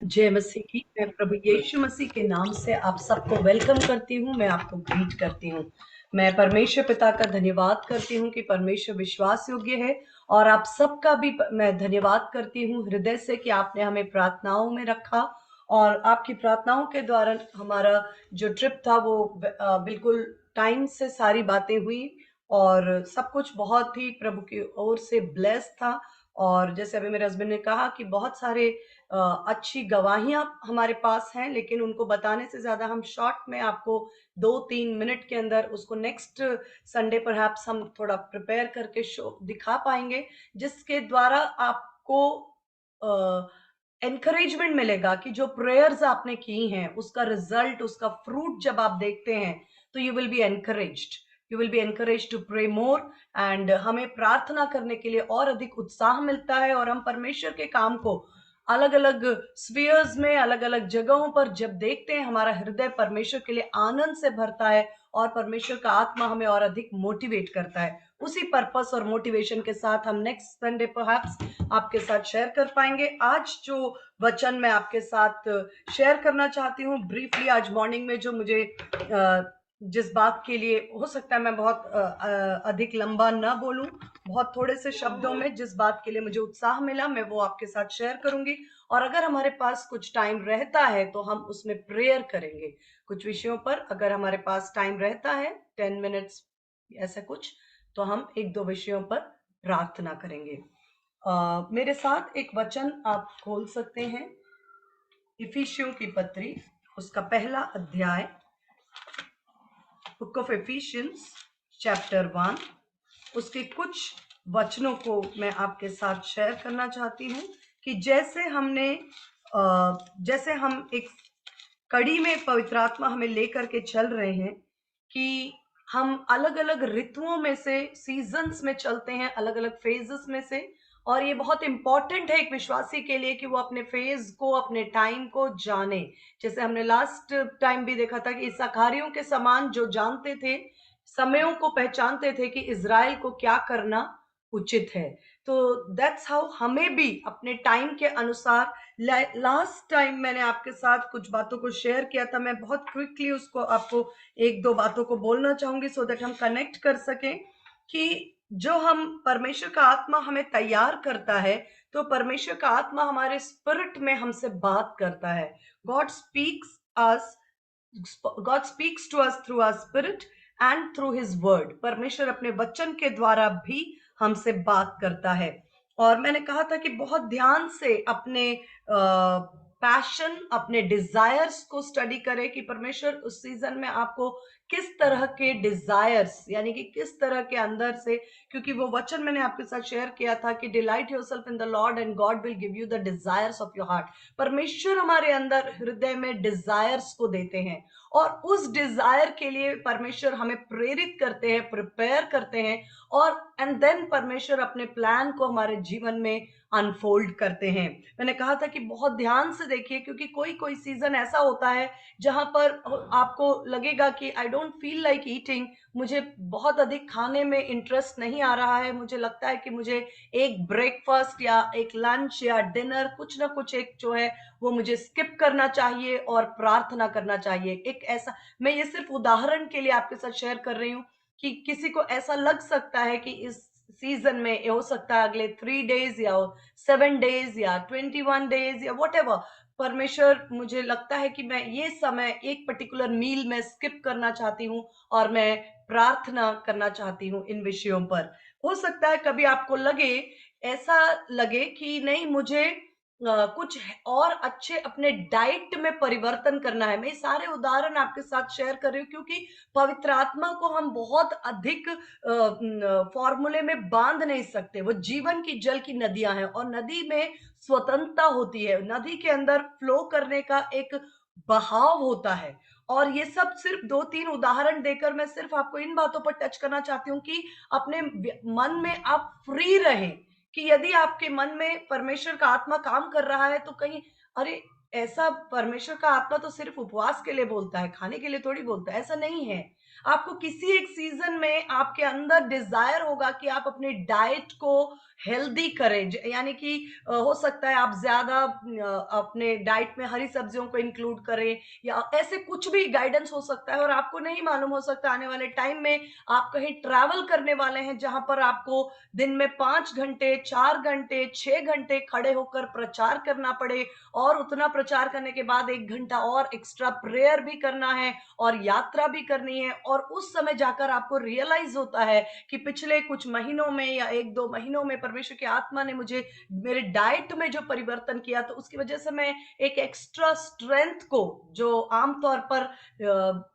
जय मसीह की। मैं प्रभु यीशु मसीह के नाम से आप सबको वेलकम करती हूँ। मैं आपको ग्रीट करती हूँ। मैं परमेश्वर पिता का धन्यवाद करती हूँ कि परमेश्वर विश्वास योग्य है, और आप सबका भी मैं धन्यवाद करती हूँ हृदय से कि आपने हमें प्रार्थनाओं में रखा, और आपकी प्रार्थनाओं के द्वारा हमारा जो ट्रिप था वो बिल्कुल टाइम से सारी बातें हुई, और सब कुछ बहुत ही प्रभु की ओर से ब्लेस था। और जैसे अभी मेरे हस्बैंड ने कहा कि बहुत सारे अच्छी गवाहियां हमारे पास हैं, लेकिन उनको बताने से ज्यादा हम शॉर्ट में आपको 2-3 मिनट के अंदर उसको नेक्स्ट संडे पर हम थोड़ा प्रिपेयर करके शो दिखा पाएंगे, जिसके द्वारा आपको एनकरेजमेंट मिलेगा कि जो प्रेयर्स आपने की हैं उसका रिजल्ट, उसका फ्रूट जब आप देखते हैं तो you will be encouraged. You will be encourage to pray more, and हमें प्रार्थना करने के लिए और अधिक उत्साह मिलता है, और हम परमेश्वर के काम को अलग अलग स्फीयर्स में, अलग अलग जगहों पर जब देखते हैं, हमारा हृदय परमेश्वर के लिए आनंद से भरता है, और परमेश्वर का आत्मा हमें और अधिक मोटिवेट करता है। उसी पर्पस और मोटिवेशन के साथ हम नेक्स्ट संडे परहैप्स आपके साथ शेयर कर पाएंगे। आज जो वचन मैं आपके साथ शेयर करना चाहती हूँ ब्रीफली, आज मॉर्निंग में जो मुझे जिस बात के लिए, हो सकता है मैं बहुत अधिक लंबा ना बोलूं, बहुत थोड़े से शब्दों में जिस बात के लिए मुझे उत्साह मिला मैं वो आपके साथ शेयर करूंगी। और अगर हमारे पास कुछ टाइम रहता है तो हम उसमें प्रेयर करेंगे कुछ विषयों पर। अगर हमारे पास टाइम रहता है 10 मिनट्स ऐसा कुछ, तो हम एक दो विषयों पर प्रार्थना करेंगे। मेरे साथ एक वचन आप खोल सकते हैं, इफिसियों की पत्री, उसका पहला अध्याय, बुक ऑफ एफिशियंस चैप्टर 1। उसके कुछ वचनों को मैं आपके साथ शेयर करना चाहती हूँ कि जैसे हम एक कड़ी में पवित्र आत्मा हमें लेकर के चल रहे हैं, कि हम अलग अलग ऋतुओं में से, सीजन्स में चलते हैं, अलग अलग फेजेस में से। और ये बहुत इंपॉर्टेंट है एक विश्वासी के लिए कि वो अपने फेज को, अपने टाइम को जाने। जैसे हमने लास्ट टाइम भी देखा था कि इस्साकारियों के समान जो जानते थे, समयों को पहचानते थे कि इज़राइल को क्या करना उचित है। तो दैट्स हाउ हमें भी अपने टाइम के अनुसार, लास्ट टाइम मैंने आपके साथ कुछ बातों को शेयर किया था, मैं बहुत क्विकली उसको आपको एक दो बातों को बोलना चाहूंगी सो दैट हम कनेक्ट कर सकें कि जो हम परमेश्वर का आत्मा हमें तैयार करता है, तो परमेश्वर का आत्मा हमारे स्पिरिट में हमसे बात करता है। God speaks us God speaks to us through our spirit and through his word. परमेश्वर अपने वचन के द्वारा भी हमसे बात करता है। और मैंने कहा था कि बहुत ध्यान से अपने पैशन, अपने डिजायर्स को स्टडी करें कि परमेश्वर उस सीजन में आपको किस तरह के डिजायर्स, यानी कि किस तरह के अंदर से, क्योंकि वो वचन मैंने आपके साथ शेयर किया था कि delight yourself in the Lord and God will give you the desires of your heart. परमेश्वर हमारे अंदर हृदय में डिजायर्स को देते हैं, और उस डिजायर के लिए परमेश्वर हमें प्रेरित करते हैं, प्रिपेयर करते हैं, और एंड देन परमेश्वर अपने प्लान को हमारे जीवन में अनफोल्ड करते हैं। मैंने कहा था कि बहुत ध्यान से देखिए, क्योंकि कोई कोई सीजन ऐसा होता है जहां पर आपको लगेगा कि I don't feel like eating, मुझे बहुत अधिक खाने में इंटरेस्ट नहीं आ रहा है, मुझे लगता है कि मुझे एक ब्रेकफास्ट या एक लंच या डिनर, कुछ ना कुछ एक जो है वो मुझे स्किप करना चाहिए और प्रार्थना करना चाहिए। एक ऐसा, मैं ये सिर्फ उदाहरण के लिए आपके साथ शेयर कर रही हूँ कि किसी को ऐसा लग सकता है कि इस सीजन में ये हो सकता है अगले 3 डेज या 7 डेज या 21 डेज या वट एवर, परमेश्वर, मुझे लगता है कि मैं ये समय एक पर्टिकुलर मील में स्किप करना चाहती हूँ, और मैं प्रार्थना करना चाहती हूँ इन विषयों पर। हो सकता है कभी आपको लगे, ऐसा लगे कि नहीं, मुझे कुछ और अच्छे अपने डाइट में परिवर्तन करना है। मैं सारे उदाहरण आपके साथ शेयर कर रही हूँ क्योंकि पवित्र आत्मा को हम बहुत अधिक फॉर्मूले में बांध नहीं सकते। वो जीवन की जल की नदियां हैं, और नदी में स्वतंत्रता होती है, नदी के अंदर फ्लो करने का एक बहाव होता है। और ये सब सिर्फ 2-3 उदाहरण देकर मैं सिर्फ आपको इन बातों पर टच करना चाहती हूँ कि अपने मन में आप फ्री रहें, कि यदि आपके मन में परमेश्वर का आत्मा काम कर रहा है तो कहीं, अरे ऐसा, परमेश्वर का आत्मा तो सिर्फ उपवास के लिए बोलता है, खाने के लिए थोड़ी बोलता है, ऐसा नहीं है। आपको किसी एक सीजन में आपके अंदर डिजायर होगा कि आप अपनी डाइट को हेल्दी करें, यानी कि हो सकता है आप ज्यादा अपने डाइट में हरी सब्जियों को इंक्लूड करें, या ऐसे कुछ भी गाइडेंस हो सकता है। और आपको नहीं मालूम, हो सकता है आने वाले टाइम में आप कहीं ट्रैवल करने वाले हैं जहां पर आपको दिन में 5 घंटे, 4 घंटे, 6 घंटे खड़े होकर प्रचार करना पड़े, और उतना प्रचार करने के बाद 1 घंटा और एक्स्ट्रा प्रेयर भी करना है और यात्रा भी करनी है। और उस समय जाकर आपको रियलाइज होता है कि पिछले कुछ महीनों में या 1-2 महीनों में परमेश्वर की आत्मा ने मुझे मेरे डाइट में जो परिवर्तन किया, तो उसकी वजह से मैं एक एक्स्ट्रा स्ट्रेंथ को, जो आमतौर पर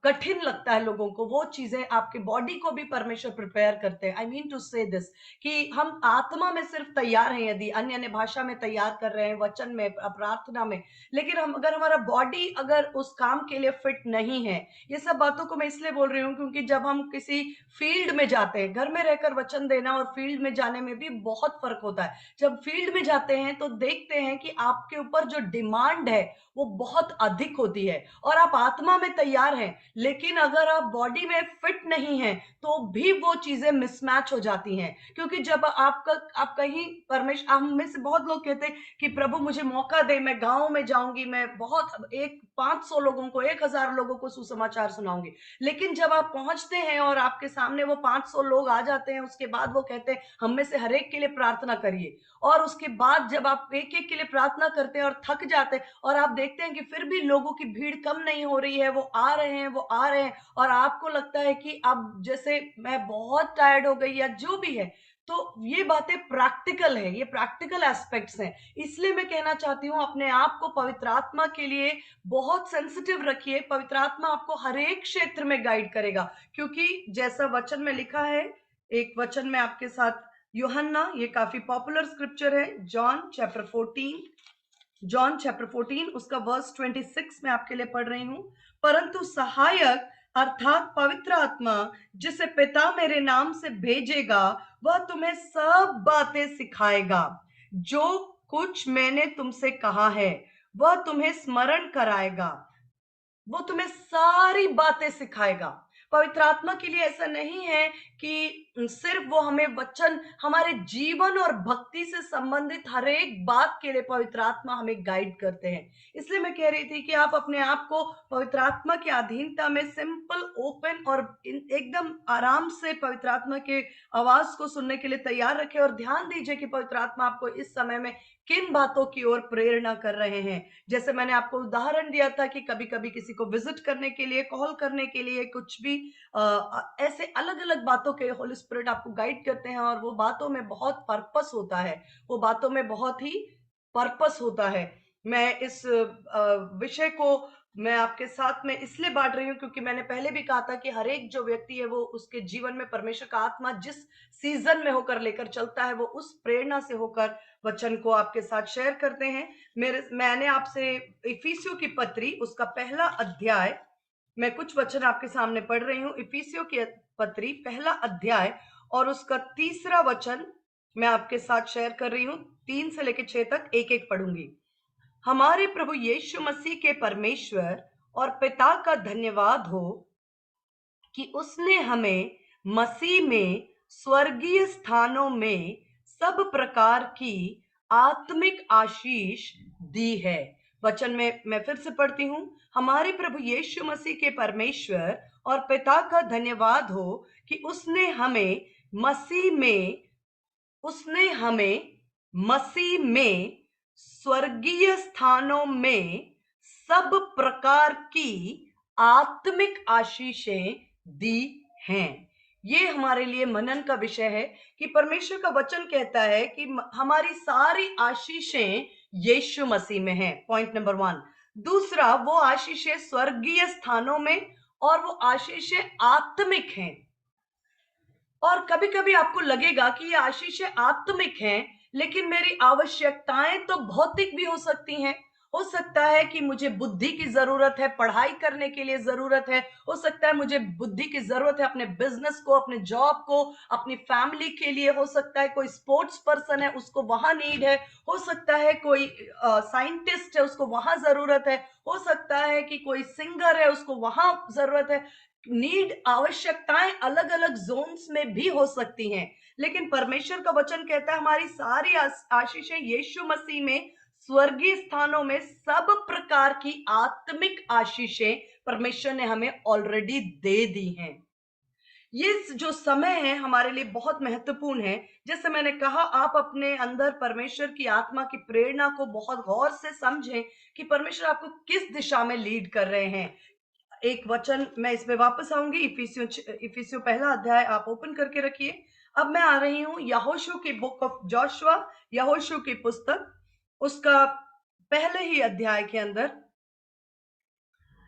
कठिन लगता है लोगों को, वो चीजें आपके बॉडी को भी परमेश्वर प्रिपेयर करते हैं। आई मीन टू से दिस कि हम आत्मा में सिर्फ तैयार हैं, यदि अन्य अन्य भाषा में तैयार कर रहे हैं, वचन में, प्रार्थना में, लेकिन हम अगर हमारा बॉडी अगर उस काम के लिए फिट नहीं है। ये सब बातों को मैं इसलिए बोल रही हूँ क्योंकि जब हम किसी फील्ड में जाते हैं, घर में रहकर वचन देना और फील्ड में जाने में भी बहुत फर्क होता है। जब फील्ड में जाते हैं तो देखते हैं कि आपके ऊपर जो डिमांड है वो बहुत अधिक होती है, और आप आत्मा में तैयार हैं, लेकिन अगर आप बॉडी में फिट नहीं हैं तो भी वो चीजें मिसमैच हो जाती हैं। क्योंकि जब आप कहीं परमेश्वर, हम में से बहुत लोग कहते हैं कि प्रभु मुझे मौका दे, मैं गांव में जाऊंगी, मैं बहुत एक 500 लोगों को, 1000 लोगों को सुसमाचार सुनाऊंगी। लेकिन जब आप पहुंचते हैं और आपके सामने वो 500 लोग आ जाते हैं, उसके बाद वो कहते हैं हम में से हर एक के लिए प्रार्थना करिए। और उसके बाद जब आप एक एक के लिए प्रार्थना करते हैं और थक जाते हैं, और आप देखते हैं कि फिर भी लोगों की भीड़ कम नहीं हो रही है, वो आ रहे हैं, वो आ रहे हैं, और आपको लगता है कि अब जैसे मैं बहुत टायर्ड हो गई या जो भी है। तो ये बातें प्रैक्टिकल है, ये प्रैक्टिकल एस्पेक्ट्स हैं। इसलिए मैं कहना चाहती हूँ अपने आप को पवित्र आत्मा के लिए बहुत सेंसिटिव रखिए। पवित्र आत्मा आपको हर एक क्षेत्र में गाइड करेगा, क्योंकि जैसा वचन में लिखा है, एक वचन में आपके साथ, यूहन्ना, ये काफी पॉपुलर स्क्रिप्चर है, जॉन चैप्टर 14 उसका वर्स 26 में आपके लिए पढ़ रही हूं। परंतु सहायक अर्थात पवित्र आत्मा जिसे पिता मेरे नाम से भेजेगा, वह तुम्हें सब बातें सिखाएगा, जो कुछ मैंने तुमसे कहा है वह तुम्हें स्मरण कराएगा। वो तुम्हें सारी बातें सिखाएगा। पवित्र आत्मा के लिए ऐसा नहीं है कि सिर्फ वो हमें वचन, हमारे जीवन और भक्ति से संबंधित हर एक बात के लिए पवित्र आत्मा हमें गाइड करते हैं। इसलिए मैं कह रही थी कि आप अपने आप को पवित्र आत्मा की अधीनता में सिंपल, ओपन और एकदम आराम से पवित्र आत्मा के आवाज को सुनने के लिए तैयार रखें, और ध्यान दीजिए कि पवित्र आत्मा आपको इस समय में किन बातों की ओर प्रेरणा कर रहे हैं। जैसे मैंने आपको उदाहरण दिया था कि कभी कभी किसी को विजिट करने के लिए, कॉल करने के लिए, कुछ भी ऐसे अलग अलग बातों के होली स्पिरिट आपको गाइड करते हैं, और वो बातों में बहुत पर्पस होता है, वो बातों में बहुत ही पर्पस होता है। मैं इस विषय को मैं आपके साथ में इसलिए बांट रही हूँ क्योंकि मैंने पहले भी कहा था कि हर एक जो व्यक्ति है, वो उसके जीवन में परमेश्वर का आत्मा जिस सीजन में होकर लेकर चलता है, वो उस प्रेरणा से होकर वचन को आपके साथ शेयर करते हैं। मैंने आपसे इफिसियों की पत्री उसका पहला अध्याय, मैं कुछ वचन आपके सामने पढ़ रही हूँ। इफिसियों की पत्री पहला अध्याय और उसका 3रा वचन मैं आपके साथ शेयर कर रही हूँ। 3 से लेकर 6 तक एक एक पढ़ूंगी। हमारे प्रभु यीशु मसीह के परमेश्वर और पिता का धन्यवाद हो कि उसने हमें मसीह में स्वर्गीय स्थानों में सब प्रकार की आत्मिक आशीष दी है। वचन में मैं फिर से पढ़ती हूँ। हमारे प्रभु यीशु मसीह के परमेश्वर और पिता का धन्यवाद हो कि उसने हमें मसीह में स्वर्गीय स्थानों में सब प्रकार की आत्मिक आशीषें दी हैं। ये हमारे लिए मनन का विषय है कि परमेश्वर का वचन कहता है कि हमारी सारी आशीषें यीशु मसीह में हैं। Point number 1। दूसरा, वो आशीषें स्वर्गीय स्थानों में, और वो आशीषें आत्मिक हैं। और कभी कभी आपको लगेगा कि ये आशीषें आत्मिक हैं, लेकिन मेरी आवश्यकताएं तो भौतिक भी हो सकती हैं। हो सकता है कि मुझे बुद्धि की जरूरत है, पढ़ाई करने के लिए जरूरत है, हो सकता है मुझे बुद्धि की जरूरत है अपने बिजनेस को, अपने जॉब को, अपनी फैमिली के लिए, हो सकता है कोई स्पोर्ट्स पर्सन है उसको वहां नीड है, हो सकता है कोई साइंटिस्ट है उसको वहां जरूरत है, हो सकता है कि कोई सिंगर है उसको वहां जरूरत है। नीड, आवश्यकताएं अलग अलग जोन्स में भी हो सकती हैं, लेकिन परमेश्वर का वचन कहता है हमारी सारी आशीषें यीशु मसीह में स्वर्गीय स्थानों में सब प्रकार की आत्मिक आशीषें परमेश्वर ने हमें ऑलरेडी दे दी हैं। ये जो समय है हमारे लिए बहुत महत्वपूर्ण है। जैसे मैंने कहा, आप अपने अंदर परमेश्वर की आत्मा की प्रेरणा को बहुत गौर से समझें कि परमेश्वर आपको किस दिशा में लीड कर रहे हैं। एक वचन मैं इसमें वापस आऊंगी, इफिसियों पहला अध्याय आप ओपन करके रखिए। अब मैं आ रही हूं यहोशू की बुक ऑफ जोशुआ, यहोशू की पुस्तक, उसका पहले ही अध्याय के अंदर,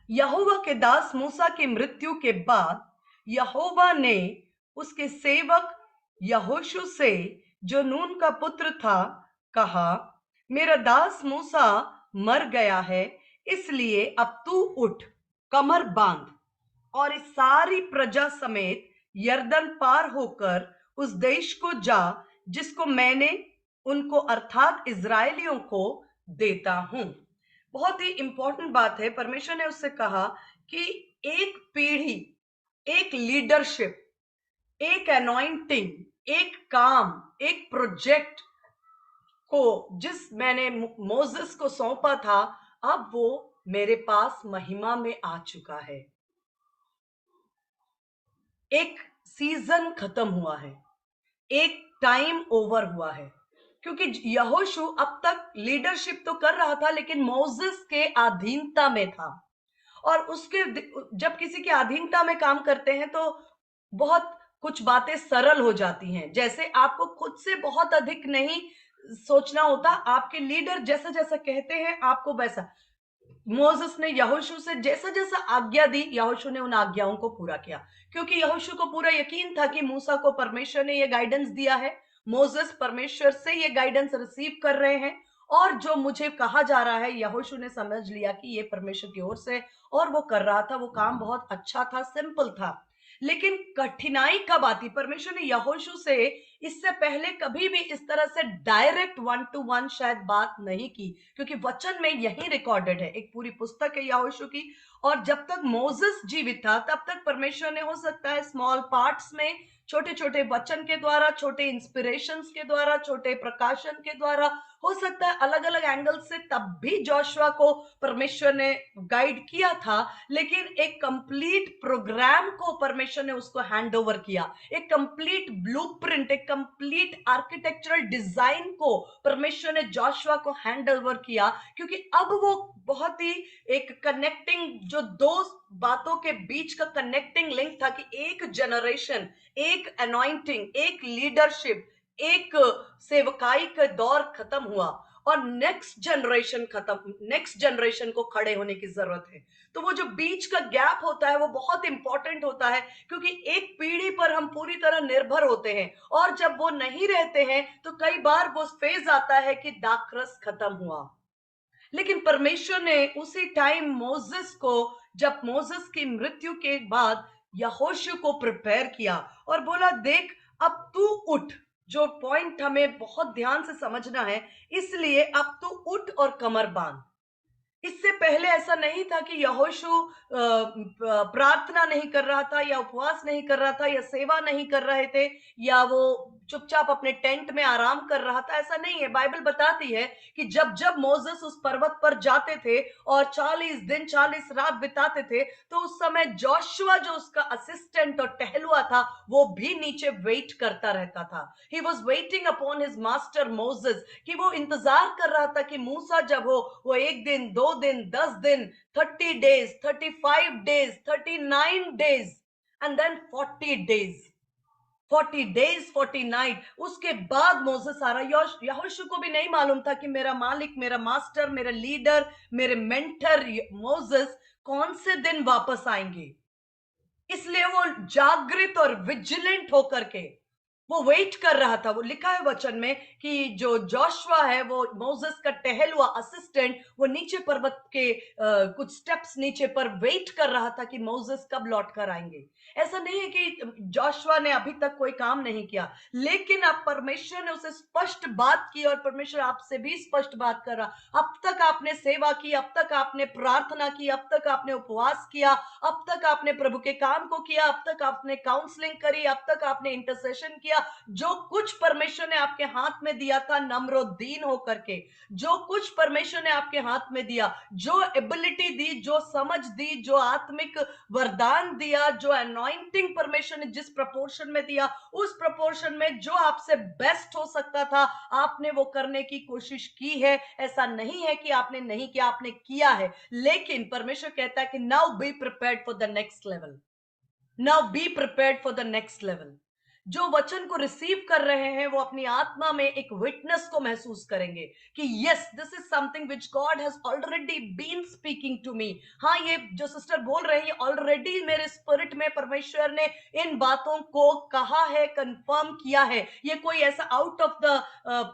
यहोवा के दास मूसा की मृत्यु के बाद यहोवा ने उसके सेवक यहोशू से, जो नून का पुत्र था, कहा, मेरा दास मूसा मर गया है, इसलिए अब तू उठ, कमर बांध और इस सारी प्रजा समेत यरदन पार होकर उस देश को जा जिसको मैंने उनको अर्थात इजरायलियों को देता हूं। बहुत ही इंपॉर्टेंट बात है। परमेश्वर ने उससे कहा कि एक पीढ़ी, एक लीडरशिप, एक अनॉइंटिंग, एक काम, एक प्रोजेक्ट को जिस मैंने मोसेस को सौंपा था, अब वो मेरे पास महिमा में आ चुका है। एक सीजन खत्म हुआ है, एक टाइम ओवर हुआ है, क्योंकि यहोशू अब तक लीडरशिप तो कर रहा था लेकिन मोसेस के अधीनता में था। और उसके, जब किसी के अधीनता में काम करते हैं तो बहुत कुछ बातें सरल हो जाती हैं। जैसे आपको खुद से बहुत अधिक नहीं सोचना होता, आपके लीडर जैसा जैसा कहते हैं आपको वैसा। मोसेस ने यहोशू से जैसा जैसा आज्ञा दी, यहोशू ने उन आज्ञाओं को पूरा किया, क्योंकि यहोशू को पूरा यकीन था कि मूसा को परमेश्वर ने यह गाइडेंस दिया है, मोसेस परमेश्वर से ये गाइडेंस रिसीव कर रहे हैं, और जो मुझे कहा जा रहा है, यहोशू ने समझ लिया कि ये परमेश्वर की ओर से, और वो कर रहा था। वो काम बहुत अच्छा था, सिंपल था। लेकिन कठिनाई कब आती? परमेश्वर ने यहोशू से इससे पहले कभी भी इस तरह से डायरेक्ट 1-to-1 शायद बात नहीं की, क्योंकि वचन में यही रिकॉर्डेड है, एक पूरी पुस्तक है यहोशू की। और जब तक मोसेस जीवित था तब तक परमेश्वर ने, हो सकता है स्मॉल पार्ट्स में, छोटे छोटे वचन के द्वारा, छोटे इंस्पिरेशंस के द्वारा, छोटे प्रकाशन के द्वारा, हो सकता है अलग अलग एंगल से, तब भी जोशुआ को परमेश्वर ने गाइड किया था। लेकिन एक कंप्लीट प्रोग्राम को परमेश्वर ने उसको हैंड ओवर किया, एक कंप्लीट ब्लूप्रिंट, एक कंप्लीट आर्किटेक्चरल डिजाइन को परमेश्वर ने जोशुआ को हैंड ओवर किया, क्योंकि अब वो बहुत ही एक कनेक्टिंग, जो दो बातों के बीच का कनेक्टिंग लिंक था कि एक जनरेशन, एक अनॉइंटिंग, एक लीडरशिप, एक सेवकाई का दौर खत्म हुआ और नेक्स्ट जनरेशन को खड़े होने की जरूरत है। तो वो जो बीच का गैप होता है वो बहुत इंपॉर्टेंट होता है, क्योंकि एक पीढ़ी पर हम पूरी तरह निर्भर होते हैं, और जब वो नहीं रहते हैं तो कई बार वो फेज आता है कि दाखरस खत्म हुआ। लेकिन परमेश्वर ने उसी टाइम मोसेस को, जब मोसेस की मृत्यु के बाद यहोशू को प्रिपेयर किया और बोला, देख अब तू उठ। जो पॉइंट हमें बहुत ध्यान से समझना है, इसलिए अब तू उठ और कमर बांध। इससे पहले ऐसा नहीं था कि यहोशू प्रार्थना नहीं कर रहा था, या उपवास नहीं कर रहा था, या सेवा नहीं कर रहे थे, या वो चुपचाप अपने टेंट में आराम कर रहा था। ऐसा नहीं है। बाइबल बताती है कि जब जब मोसेस उस पर्वत पर जाते थे और 40 दिन 40 रात बिताते थे, तो उस समय जोशुआ, जो उसका असिस्टेंट और टहलुआ था, वो भी नीचे वेट करता रहता था। He was waiting upon his master Moses, कि वो इंतजार कर रहा था कि मूसा जब हो, वो 1 दिन, 2 दिन, 10 दिन, 30 days, 35 days, 39 days and then 40 days, 40 days 40 night, उसके बाद मोसेस आ रहा। यहोशू को भी नहीं मालूम था कि मेरा मालिक, मेरा मास्टर, मेरा लीडर, मेरे मेंटर मोसेस कौन से दिन वापस आएंगे। इसलिए वो जागृत और विजिलेंट होकर के वो वेट कर रहा था। वो लिखा है वचन में कि जो जोशुआ है, वो मोसेस का टहलुआ असिस्टेंट, वो नीचे पर्वत के कुछ स्टेप्स नीचे पर वेट कर रहा था कि मोसेस कब लौट कर आएंगे। ऐसा नहीं है कि जोशुआ ने अभी तक कोई काम नहीं किया, लेकिन अब परमेश्वर ने उसे स्पष्ट बात की, और परमेश्वर आपसे भी स्पष्ट बात कर रहा। अब तक आपने सेवा की, अब तक आपने प्रार्थना की, अब तक आपने उपवास किया, अब तक आपने प्रभु के काम को किया, अब तक आपने काउंसलिंग करी, अब तक आपने इंटरसेशन किया। जो कुछ परमेश्वर ने आपके हाथ में दिया था नम्र दीन होकर के, जो कुछ परमेश्वर ने आपके हाथ में दिया, जो एबिलिटी दी, जो समझ दी, जो आत्मिक वरदान दिया, जो अनॉइंटिंग परमेश्वर ने जिस प्रपोर्शन में दिया, उस प्रपोर्शन में जो आपसे बेस्ट हो सकता था, आपने वो करने की कोशिश की है। ऐसा नहीं है कि आपने नहीं किया, आपने किया है। लेकिन परमेश्वर कहता है कि now be prepared for the next level, now be prepared for the next level. जो वचन को रिसीव कर रहे हैं वो अपनी आत्मा में एक विटनेस को महसूस करेंगे कि yes, this is something which God has already been speaking to me. हाँ, ये जो सिस्टर बोल रही है, ऑलरेडी मेरे स्पिरिट में परमेश्वर ने इन बातों को कहा है, कंफर्म किया है। ये कोई ऐसा आउट ऑफ द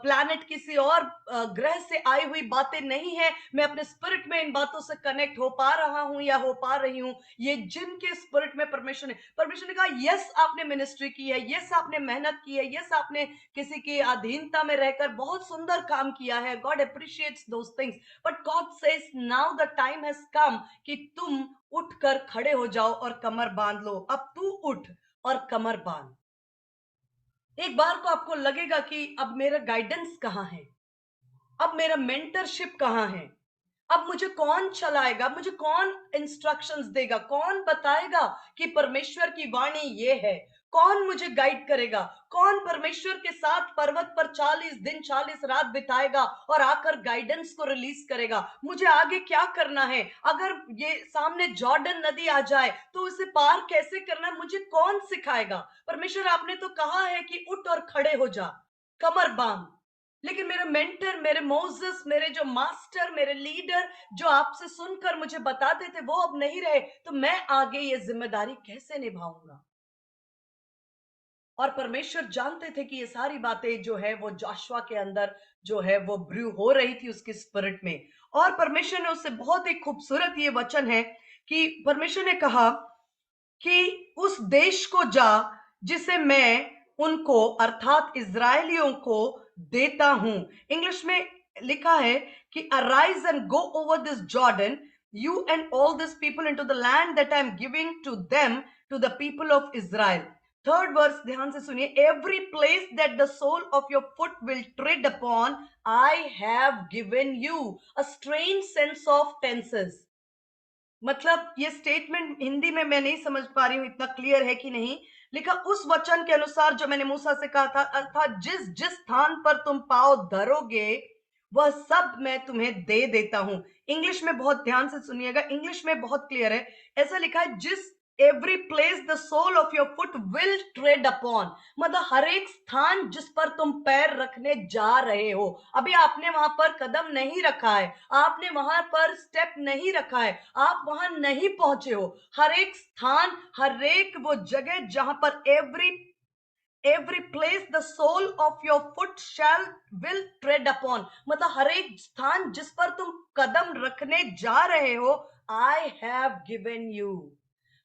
प्लैनेट किसी और ग्रह से आई हुई बातें नहीं है। मैं अपने स्पिरिट में इन बातों से कनेक्ट हो पा रहा हूं या हो पा रही हूं। ये जिनके स्पिरिट में परमेश्वर ने कहा, यस आपने मिनिस्ट्री की है, यस आपने मेहनत की है, यस आपने किसी की अधीनता में रहकर बहुत सुंदर काम किया है, God appreciates those things, but God says now the time has come कि तुम उठकर खड़े हो जाओ और कमर बांध लो। अब तू उठ और कमर बांध। एक बार को आपको लगेगा कि अब मेरा गाइडेंस कहां है, अब मेरा मेंटरशिप कहां है, अब मुझे कौन चलाएगा, मुझे कौन इंस्ट्रक्शंस देगा, कौन बताएगा कि परमेश्वर की वाणी ये है, कौन मुझे गाइड करेगा, कौन परमेश्वर के साथ पर्वत पर 40 दिन 40 रात बिताएगा और आकर गाइडेंस को रिलीज करेगा। मुझे आगे क्या करना है, अगर ये सामने जॉर्डन नदी आ जाए तो उसे पार कैसे करना, मुझे कौन सिखाएगा। परमेश्वर आपने तो कहा है कि उठ और खड़े हो जा, कमर बांध। लेकिन मेरे मेंटर, मेरे मोसेस, मेरे जो मास्टर, मेरे लीडर जो आपसे सुनकर मुझे बताते थे, वो अब नहीं रहे, तो मैं आगे ये जिम्मेदारी कैसे निभाऊंगा। और परमेश्वर जानते थे कि ये सारी बातें जो है वो जोशुआ के अंदर जो है वो ब्रू हो रही थी उसके स्पिरिट में। और परमेश्वर ने उससे बहुत ही खूबसूरत ये वचन है कि परमेश्वर ने कहा कि उस देश को जा जिसे मैं उनको अर्थात इजरायलियों को देता हूं। इंग्लिश में लिखा है कि arise and go over this Jordan, you and all this people into the land that I am giving to them, to the people of Israel. Third verse ध्यान से सुनिए, every place that the sole of your foot will tread upon I have given you. A strange sense of tenses, मतलब ये statement Hindi में मैं नहीं समझ पा रही हूं इतना क्लियर है कि नहीं। लिखा उस वचन के अनुसार जो मैंने मूसा से कहा था, अर्थात जिस जिस स्थान पर तुम पांव धरोगे वह सब मैं तुम्हें दे देता हूं। इंग्लिश में बहुत ध्यान से सुनिएगा, इंग्लिश में बहुत क्लियर है। ऐसा लिखा है, जिस every place the sole of your foot will tread upon, मतलब हर एक स्थान जिस पर तुम पैर रखने जा रहे हो। अभी आपने वहां पर कदम नहीं रखा है, आपने वहां पर स्टेप नहीं रखा है, आप वहां नहीं पहुंचे हो। हर एक स्थान, हर एक वो जगह जहां पर every place the sole of your foot shall will tread upon, मतलब हर एक स्थान जिस पर तुम कदम रखने जा रहे हो, आई हैव गिवन यू,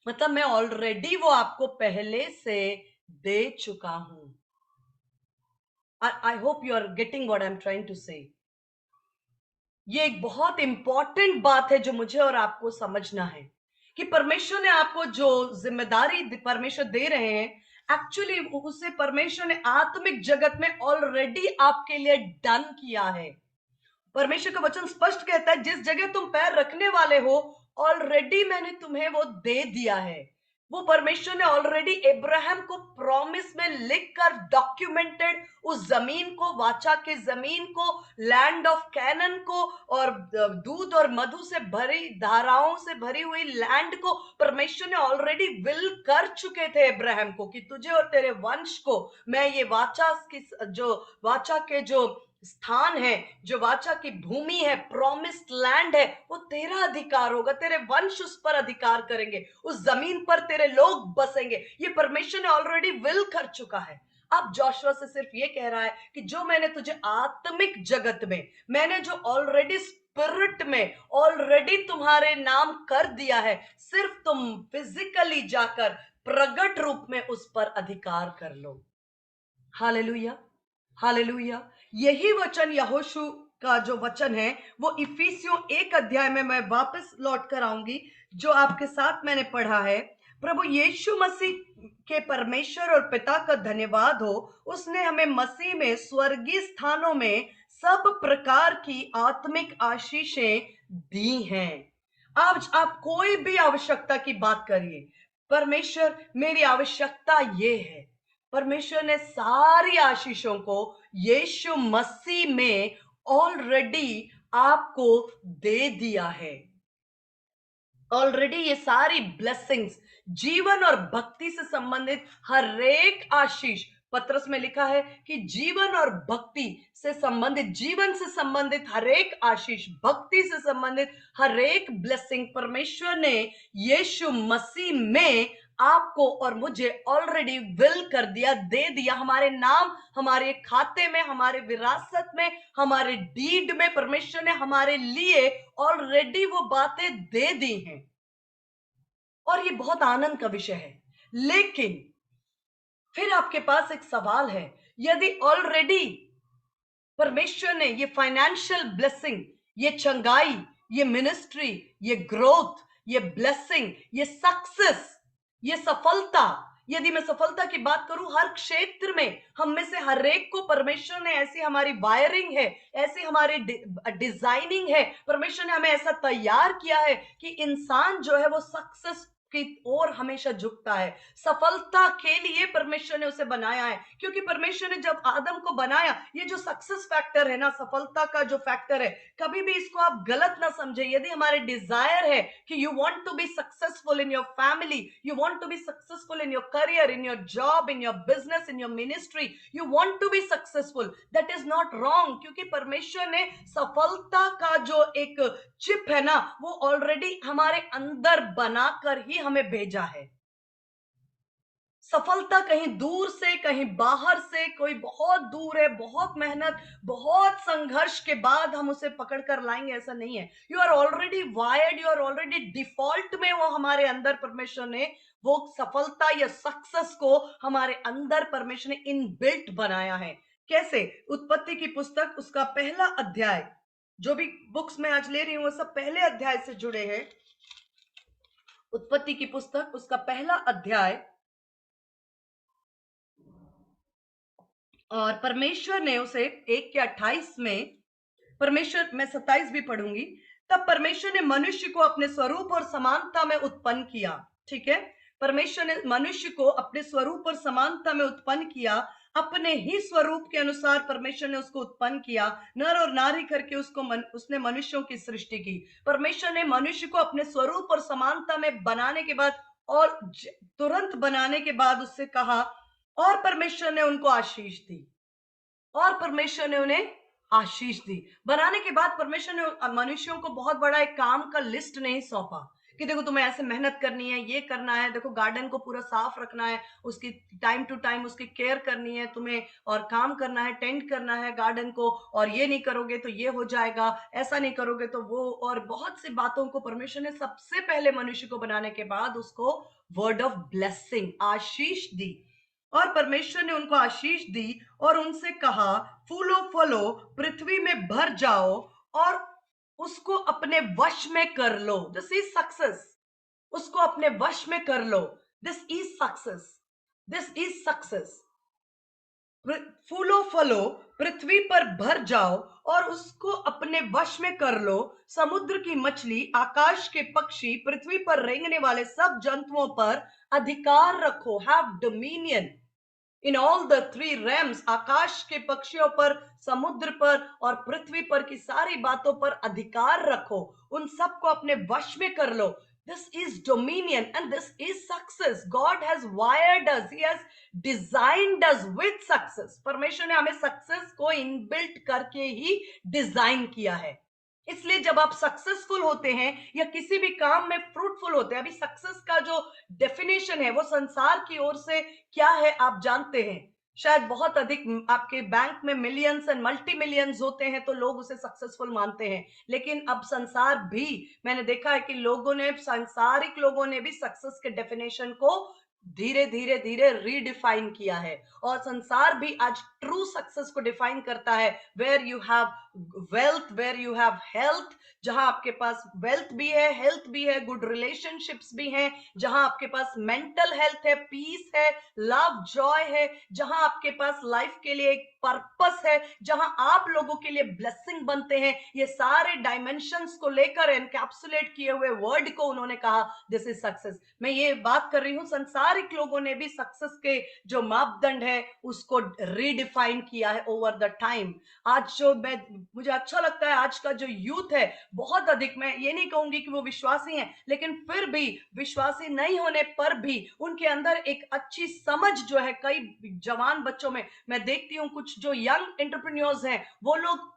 मतलब मैं ऑलरेडी वो आपको पहले से दे चुका हूं। I hope you are getting what I am trying to say. ये एक बहुत इंपॉर्टेंट बात है जो मुझे और आपको समझना है कि परमेश्वर ने आपको जो जिम्मेदारी परमेश्वर दे रहे हैं, एक्चुअली उसे परमेश्वर ने आत्मिक जगत में ऑलरेडी आपके लिए डन किया है। परमेश्वर का वचन स्पष्ट कहता है, जिस जगह तुम पैर रखने वाले हो ऑलरेडी मैंने तुम्हें वो दे दिया है। वो परमेश्वर ने ऑलरेडी इब्राहिम को प्रॉमिस में लिखकर डॉक्यूमेंटेड उस जमीन को, वाचा के जमीन को, लैंड ऑफ कैनन को, और दूध और मधु से भरी धाराओं से भरी हुई लैंड को परमेश्वर ने ऑलरेडी विल कर चुके थे इब्राहिम को कि तुझे और तेरे वंश को मैं ये वाचा की जो स्थान है, जो वाचा की भूमि है, प्रॉमिस्ड लैंड है, वो तेरा अधिकार होगा, तेरे वंश उस पर अधिकार करेंगे, उस जमीन पर तेरे लोग बसेंगे। ये परमेश्वर ने ऑलरेडी विल कर चुका है। अब जोशुआ से सिर्फ ये कह रहा है कि जो मैंने तुझे आत्मिक जगत में, मैंने जो ऑलरेडी स्पिरिट में ऑलरेडी तुम्हारे नाम कर दिया है, सिर्फ तुम फिजिकली जाकर प्रगट रूप में उस पर अधिकार कर लो। Hallelujah, hallelujah. यही वचन यहोशू का जो वचन है वो इफिसियों 1 अध्याय में मैं वापस लौट कर आऊंगी, जो आपके साथ मैंने पढ़ा है। प्रभु यीशु मसीह के परमेश्वर और पिता का धन्यवाद हो, उसने हमें मसीह में स्वर्गीय स्थानों में सब प्रकार की आत्मिक आशीषें दी हैं। आज आप कोई भी आवश्यकता की बात करिए, परमेश्वर मेरी आवश्यकता ये है, परमेश्वर ने सारी आशीषों को यीशु मसीह में ऑलरेडी आपको दे दिया है। ऑलरेडी ये सारी ब्लेसिंग्स, जीवन और भक्ति से संबंधित हर एक आशीष, पत्रस में लिखा है कि जीवन और भक्ति से संबंधित, जीवन से संबंधित हर एक आशीष, भक्ति से संबंधित हर एक ब्लेसिंग परमेश्वर ने यीशु मसीह में आपको और मुझे ऑलरेडी विल कर दिया, दे दिया। हमारे नाम हमारे खाते में, हमारे विरासत में, हमारे डीड में परमेश्वर ने हमारे लिए ऑलरेडी वो बातें दे दी हैं। और ये बहुत आनंद का विषय है। लेकिन फिर आपके पास एक सवाल है, यदि ऑलरेडी परमेश्वर ने ये फाइनेंशियल ब्लेसिंग, ये चंगाई, ये मिनिस्ट्री, ये ग्रोथ, ये ब्लेसिंग, ये सक्सेस, ये सफलता, यदि मैं सफलता की बात करूं हर क्षेत्र में, हम में से हर एक को परमेश्वर ने ऐसी हमारी वायरिंग है, ऐसी हमारी डिजाइनिंग है, परमेश्वर ने हमें ऐसा तैयार किया है कि इंसान जो है वो सक्सेस की ओर हमेशा झुकता है। सफलता के लिए परमेश्वर ने उसे बनाया है, क्योंकि परमेश्वर ने जब आदम को बनाया, ये जो सक्सेस फैक्टर है ना, सफलता का जो फैक्टर है, कभी भी इसको आप गलत ना समझे। यदि हमारे डिजायर है कि you want to be successful in your family, you want to be successful in your career, in your job, in your business, in your ministry, you want to be successful, that is not wrong, क्योंकि परमेश्वर ने सफलता का जो एक chip है ना, वो ऑलरेडी हमारे अंदर बनाकर ही हमें भेजा है। सफलता कहीं दूर से, कहीं बाहर से, कोई बहुत दूर है, बहुत मेहनत, बहुत संघर्ष के बाद हम उसे पकड़ कर लाएंगे, ऐसा नहीं है। You are already wired, you are already default में वो हमारे अंदर परमेश्वर ने वो सफलता या सक्सेस को हमारे अंदर परमेश्वर ने इनबिल्ट बनाया है। कैसे? उत्पत्ति की पुस्तक उसका पहला अध्याय, जो भी बुक्स मैं आज ले रही हूं वो सब पहले अध्याय से जुड़े हैं। उत्पत्ति की पुस्तक उसका पहला अध्याय, और परमेश्वर ने उसे 1 के 28 में, परमेश्वर, मैं 27 भी पढ़ूंगी। तब परमेश्वर ने मनुष्य को अपने स्वरूप और समानता में उत्पन्न किया। ठीक है, परमेश्वर ने मनुष्य को अपने स्वरूप और समानता में उत्पन्न किया, अपने ही स्वरूप के अनुसार परमेश्वर ने उसको उत्पन्न किया, नर और नारी करके उसने मनुष्यों की सृष्टि की। परमेश्वर ने मनुष्य को अपने स्वरूप और समानता में बनाने के बाद, और तुरंत बनाने के बाद उससे कहा, और परमेश्वर ने उनको आशीष दी, और परमेश्वर ने उन्हें आशीष दी। बनाने के बाद परमेश्वर ने मनुष्यों को बहुत बड़ा एक काम का लिस्ट नहीं सौंपा कि देखो तुम्हें ऐसे मेहनत करनी है, ये करना है, देखो गार्डन को पूरा साफ रखना है, उसकी टाइम टू टाइम उसकी केयर करनी है तुम्हें, और काम करना है, टेंड करना है गार्डन को, और ये नहीं करोगे तो ये हो जाएगा, ऐसा नहीं करोगे तो वो, और बहुत सी बातों को परमेश्वर ने सबसे पहले मनुष्य को बनाने के बाद उसको वर्ड ऑफ ब्लेसिंग, आशीष दी। और परमेश्वर ने उनको आशीष दी और उनसे कहा, फूलो फलो, पृथ्वी में भर जाओ और उसको अपने वश में कर लो। This is success. उसको अपने वश में कर लो। This is success. This is success. फूलो फलो, पृथ्वी पर भर जाओ और उसको अपने वश में कर लो। समुद्र की मछली, आकाश के पक्षी, पृथ्वी पर रेंगने वाले सब जंतुओं पर अधिकार रखो। Have dominion in all the 3 realms, आकाश के पक्षियों पर, समुद्र पर और पृथ्वी पर की सारी बातों पर अधिकार रखो, उन सबको अपने वश में कर लो। This is dominion and this is success. God has wired us, he has designed us with success. परमेश्वर ने हमें सक्सेस को इनबिल्ट करके ही डिजाइन किया है। इसलिए जब आप सक्सेसफुल होते हैं या किसी भी काम में फ्रूटफुल होते हैं, अभी सक्सेस का जो डेफिनेशन है वो संसार की ओर से क्या है आप जानते हैं। शायद बहुत अधिक आपके बैंक में मिलियंस एंड मल्टी मिलियंस होते हैं तो लोग उसे सक्सेसफुल मानते हैं। लेकिन अब संसार भी, मैंने देखा है कि सांसारिक लोगों ने भी सक्सेस के डेफिनेशन को धीरे धीरे धीरे रीडिफाइन किया है। और संसार भी आज ट्रू सक्सेस को डिफाइन करता है, where you have wealth, where you have health, जहां आपके पास वेल्थ भी है, हेल्थ भी है, गुड रिलेशनशिप्स भी हैं, जहां आपके पास मेंटल हेल्थ है, पीस है, लव, जॉय है, जहां आपके पास लाइफ के लिए एक पर्पस है, जहां आप लोगों के लिए ब्लेसिंग बनते हैं। ये सारे डायमेंशंस को लेकर एनकैप्सुलेट किए हुए वर्ड को उन्होंने कहा दिस इज सक्सेस। मैं ये बात कर रही हूं, संसारिक लोगों ने भी सक्सेस के जो मापदंड है उसको रीडिफाइन किया है ओवर द टाइम। आज जो मैं मुझे अच्छा लगता है, आज का जो यूथ है बहुत अधिक, मैं ये नहीं कहूंगी कि वो विश्वासी हैं, लेकिन फिर भी विश्वासी नहीं होने पर भी उनके अंदर एक अच्छी समझ जो है, कई जवान बच्चों में मैं देखती हूँ, कुछ जो यंग एंटरप्रेन्योर्स हैं, वो लोग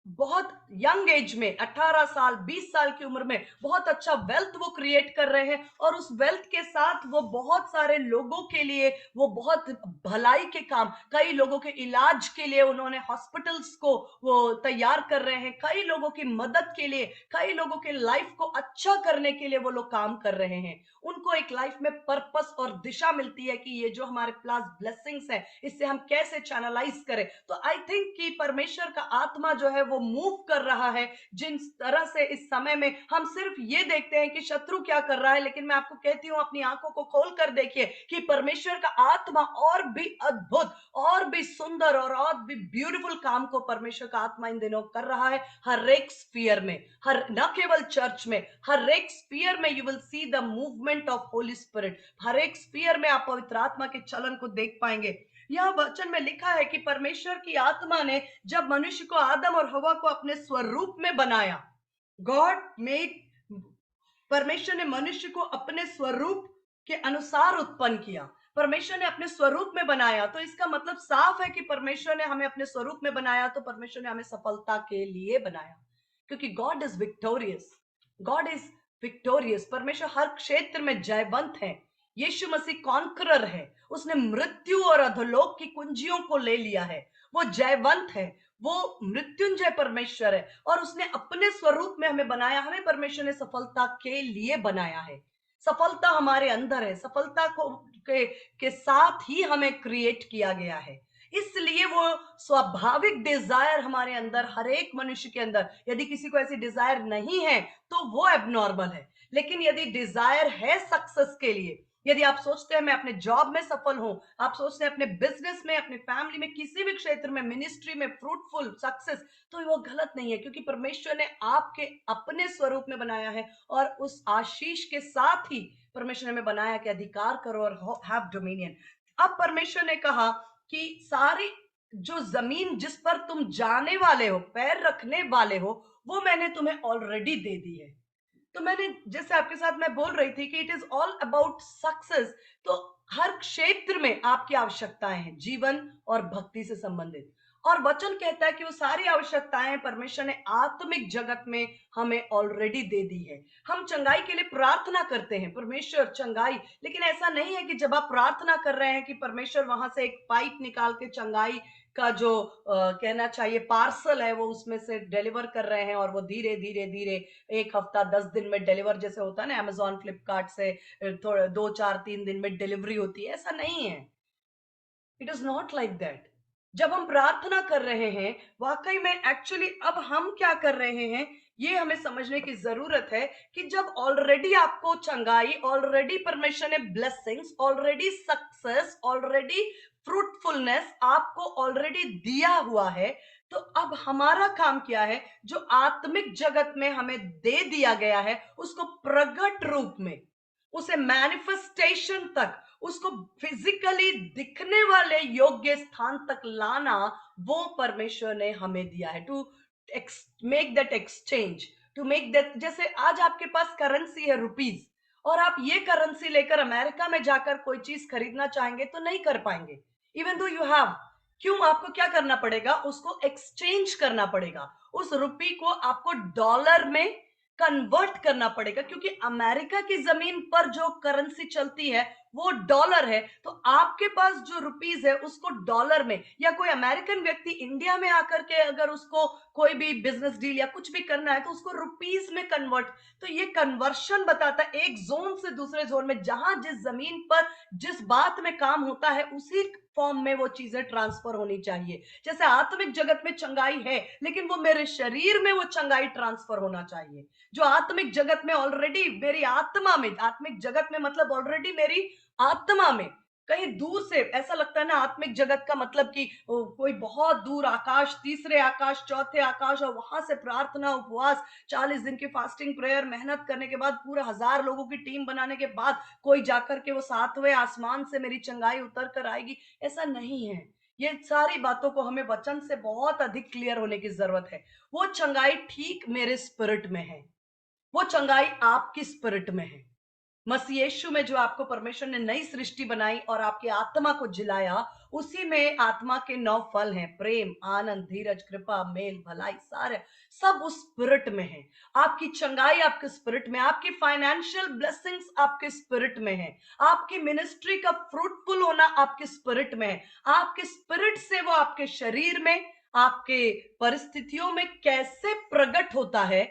बहुत यंग एज में 18 साल 20 साल की उम्र में बहुत अच्छा वेल्थ वो क्रिएट कर रहे हैं, और उस वेल्थ के साथ वो बहुत सारे लोगों के लिए वो बहुत भलाई के काम, कई लोगों के इलाज के लिए उन्होंने हॉस्पिटल्स को वो तैयार कर रहे हैं, कई लोगों की मदद के लिए, कई लोगों के लाइफ को अच्छा करने के लिए वो लोग काम कर रहे हैं। उनको एक लाइफ में पर्पस और दिशा मिलती है कि ये जो हमारे पास ब्लेसिंग्स है इससे हम कैसे चैनलाइज करें। तो आई थिंक कि परमेश्वर का आत्मा जो है वो मूव कर रहा है। जिन तरह से इस समय में हम सिर्फ ये देखते हैं कि शत्रु क्या कर रहा है, लेकिन मैं आपको कहती हूँ अपनी आंखों को खोल कर देखिए कि परमेश्वर का आत्मा और भी अद्भुत, और भी सुंदर और भी ब्यूटीफुल काम को परमेश्वर का आत्मा इन दिनों कर रहा है। हर एक स्फीयर में, हर न केवल चर्च में, हर एक स्फीयर में you will see the movement of Holy Spirit. हर एक स्फीयर में आप पवित्र आत्मा के चलन को देख पाएंगे। यह वचन में लिखा है कि परमेश्वर की आत्मा ने जब मनुष्य को, आदम और हवा को अपने स्वरूप में बनाया, गॉड मेड, परमेश्वर ने मनुष्य को अपने स्वरूप के अनुसार उत्पन्न किया। परमेश्वर ने अपने स्वरूप में बनाया, तो इसका मतलब साफ है कि परमेश्वर ने हमें अपने स्वरूप में बनाया, तो परमेश्वर ने हमें सफलता के लिए बनाया, क्योंकि God is victorious. God is victorious. परमेश्वर हर क्षेत्र में जयवंत है। यीशु मसीह कॉन्करर है। उसने मृत्यु और अधोलोक की कुंजियों को ले लिया है। वो जयवंत है, वो मृत्युंजय परमेश्वर है, और उसने अपने स्वरूप में हमें बनाया। हमें परमेश्वर ने सफलता के लिए बनाया है। सफलता हमारे अंदर है। सफलता को के साथ ही हमें क्रिएट किया गया है। इसलिए वो स्वाभाविक डिजायर हमारे अंदर, हर एक मनुष्य के अंदर, यदि किसी को ऐसी डिजायर नहीं है तो वो एबनॉर्मल है। लेकिन यदि डिजायर है सक्सेस के लिए, यदि आप सोचते हैं मैं अपने जॉब में सफल हूं, आप सोचते हैं अपने बिजनेस में, अपने फैमिली में, किसी भी क्षेत्र में, मिनिस्ट्री में फ्रूटफुल सक्सेस, तो वो गलत नहीं है, क्योंकि परमेश्वर ने आपके अपने स्वरूप में बनाया है। और उस आशीष के साथ ही परमेश्वर ने हमें बनाया कि अधिकार करो और हैव डोमिनियन। अब परमेश्वर ने कहा कि सारी जो जमीन जिस पर तुम जाने वाले हो, पैर रखने वाले हो, वो मैंने तुम्हें ऑलरेडी दे दी है। तो मैंने जैसे आपके साथ मैं बोल रही थी कि it is all about success. तो हर क्षेत्र में आपकी आवश्यकताएं हैं, जीवन और भक्ति से संबंधित। और वचन कहता है कि वो सारी आवश्यकताएं परमेश्वर ने आत्मिक जगत में हमें ऑलरेडी दे दी है। हम चंगाई के लिए प्रार्थना करते हैं, परमेश्वर चंगाई, लेकिन ऐसा नहीं है कि जब आप प्रार्थना कर रहे हैं कि परमेश्वर वहां से एक पाइप निकाल के चंगाई का जो कहना चाहिए पार्सल है वो उसमें से डिलीवर कर रहे हैं, और वो धीरे धीरे धीरे 1 हफ्ता 10 दिन में डिलीवर, जैसे होता है ना अमेजोन फ्लिपकार्ट से थोड़े 2 4 3 दिन में डिलीवरी होती है। ऐसा नहीं है। It is not like that. जब हम प्रार्थना कर रहे हैं, वाकई में एक्चुअली अब हम क्या कर रहे हैं, ये हमें समझने की जरूरत है कि जब ऑलरेडी आपको चंगाई, ऑलरेडी परमेश्वर ने blessings, already success, already fruitfulness आपको ऑलरेडी दिया हुआ है, तो अब हमारा काम क्या है, जो आत्मिक जगत में हमें दे दिया गया है उसको प्रगट रूप में, उसे मैनिफेस्टेशन तक, उसको फिजिकली दिखने वाले योग्य स्थान तक लाना, वो परमेश्वर ने हमें दिया है। To make that exchange, to make that, जैसे आज आपके पास करेंसी है रुपीज, और आप ये करेंसी लेकर अमेरिका में जाकर कोई चीज खरीदना चाहेंगे तो नहीं कर पाएंगे, इवन दो यू हैव। क्यों? आपको क्या करना पड़ेगा? उसको एक्सचेंज करना पड़ेगा। उस रुपी को आपको डॉलर में कन्वर्ट करना पड़ेगा, क्योंकि अमेरिका की जमीन पर जो करेंसी चलती है वो डॉलर है, तो आपके पास जो रुपीज है उसको डॉलर में, या कोई अमेरिकन व्यक्ति इंडिया में आकर के अगर उसको कोई भी बिजनेस डील या कुछ भी करना है तो उसको रुपीज में कन्वर्ट, तो ये कन्वर्शन बताता है एक जोन से दूसरे जोन में, जहां जिस जमीन पर जिस बात में काम होता है उसी फॉर्म में वो चीजें ट्रांसफर होनी चाहिए। जैसे आत्मिक जगत में चंगाई है, लेकिन वो मेरे शरीर में वो चंगाई ट्रांसफर होना चाहिए। जो आत्मिक जगत में ऑलरेडी मेरी आत्मा में, आत्मिक जगत में मतलब ऑलरेडी मेरी आत्मा में, कहीं दूर से ऐसा लगता है ना आत्मिक जगत का मतलब कि कोई बहुत दूर आकाश, तीसरे आकाश, चौथे आकाश, और वहां से प्रार्थना, उपवास, 40 दिन की फास्टिंग प्रेयर, मेहनत करने के बाद, पूरे 1000 लोगों की टीम बनाने के बाद कोई जाकर के वो 7वें आसमान से मेरी चंगाई उतर कर आएगी, ऐसा नहीं है। ये सारी बातों को हमें वचन से बहुत अधिक क्लियर होने की जरूरत है। वो चंगाई ठीक मेरे स्पिरिट में है, वो चंगाई आपकी स्पिरिट में है। मसीह यीशु में जो आपको परमेश्वर ने नई सृष्टि बनाई और आपकी आत्मा को जिलाया, उसी में आत्मा के 9 फल हैं, प्रेम, आनंद, धीरज, कृपा, मेल, भलाई, सारे सब उस स्पिरिट में है। आपकी चंगाई आपके स्पिरिट में, आपकी फाइनेंशियल ब्लेसिंग्स आपके स्पिरिट में है, आपकी मिनिस्ट्री का फ्रूटफुल होना आपके स्पिरिट में है। आपके स्पिरिट से वो आपके शरीर में, आपके परिस्थितियों में कैसे प्रकट होता है,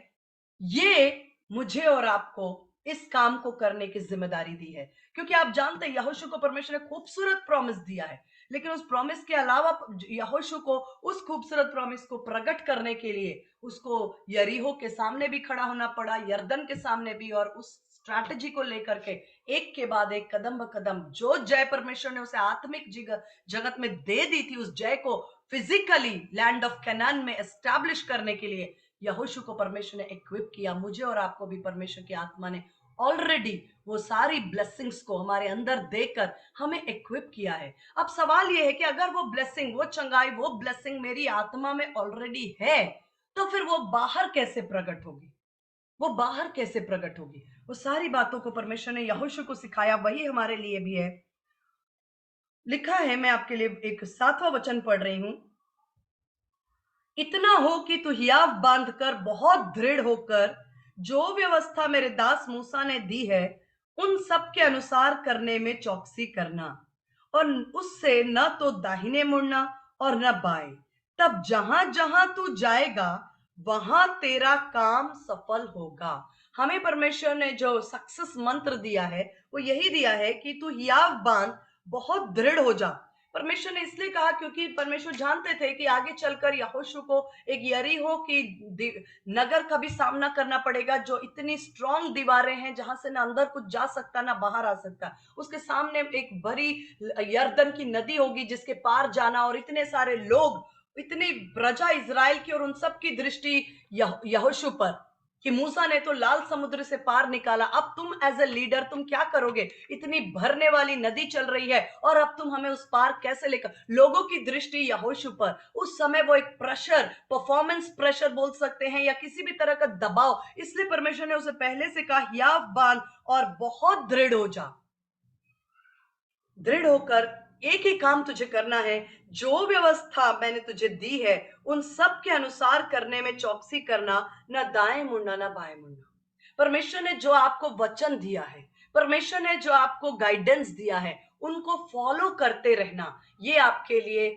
ये मुझे और आपको इस काम को करने की जिम्मेदारी दी है। क्योंकि आप जानते हैं यहोशू को परमेश्वर ने खूबसूरत प्रॉमिस दिया है, लेकिन उस प्रॉमिस के अलावा यहोशू को उस खूबसूरत प्रॉमिस को प्रकट करने के लिए उसको यरीहो के सामने भी खड़ा होना पड़ा, यरदन के सामने भी, और उस स्ट्रैटेजी को लेकर के एक के बाद एक, कदम ब कदम, जो जय परमेश्वर ने उसे आत्मिक जगत में दे दी थी, उस जय को फिजिकली लैंड ऑफ कैनान में एस्टैब्लिश करने के लिए यहोशू को परमेश्वर ने इक्विप किया। मुझे और आपको भी परमेश्वर की आत्मा ने ऑलरेडी वो सारी ब्लेसिंग्स को हमारे अंदर देकर हमें इक्विप किया है। अब सवाल ये है कि अगर वो ब्लेसिंग, वो चंगाई, वो ब्लेसिंग मेरी आत्मा में ऑलरेडी है, तो फिर वो बाहर कैसे प्रकट होगी, वो बाहर कैसे प्रकट होगी? वो सारी बातों को परमेश्वर ने यहोशू को सिखाया, वही हमारे लिए भी है। लिखा है, मैं आपके लिए एक 7वां वचन पढ़ रही हूं। इतना हो कि तू हियाव बांधकर बहुत दृढ़ होकर जो व्यवस्था मेरे दास मूसा ने दी है उन सब के अनुसार करने में चौकसी करना, और उससे न तो दाहिने मुड़ना और न बाएं। तब जहां जहां तू जाएगा वहां तेरा काम सफल होगा। हमें परमेश्वर ने जो सक्सेस मंत्र दिया है वो यही दिया है कि तू हियाव बांध, बहुत दृढ़ हो जा। परमेश्वर ने इसलिए कहा क्योंकि परमेश्वर जानते थे कि आगे चलकर यहोशू को एक यरीहो की नगर का भी सामना करना पड़ेगा, जो इतनी स्ट्रांग दीवारें हैं जहां से ना अंदर कुछ जा सकता ना बाहर आ सकता। उसके सामने एक बड़ी यरदन की नदी होगी जिसके पार जाना, और इतने सारे लोग, इतनी प्रजा इज़राइल की, और उन सब की दृष्टि यहोशू पर, कि मूसा ने तो लाल समुद्र से पार निकाला, अब तुम एज ए लीडर तुम क्या करोगे? इतनी भरने वाली नदी चल रही है और अब तुम हमें उस पार कैसे लेकर? लोगों की दृष्टि यहोशू पर। उस समय वो एक प्रेशर, परफॉर्मेंस प्रेशर बोल सकते हैं, या किसी भी तरह का दबाव, इसलिए परमेश्वर ने उसे पहले से कहा हियाव बांध और बहुत दृढ़ हो जा। दृढ़ होकर एक ही काम तुझे करना है, जो व्यवस्था मैंने तुझे दी है उन सब के अनुसार करने में चौकसी करना, न दाएं मुड़ना न बाएं मुड़ना। परमेश्वर ने जो आपको वचन दिया है, परमेश्वर ने जो आपको गाइडेंस दिया है, उनको फॉलो करते रहना, ये आपके लिए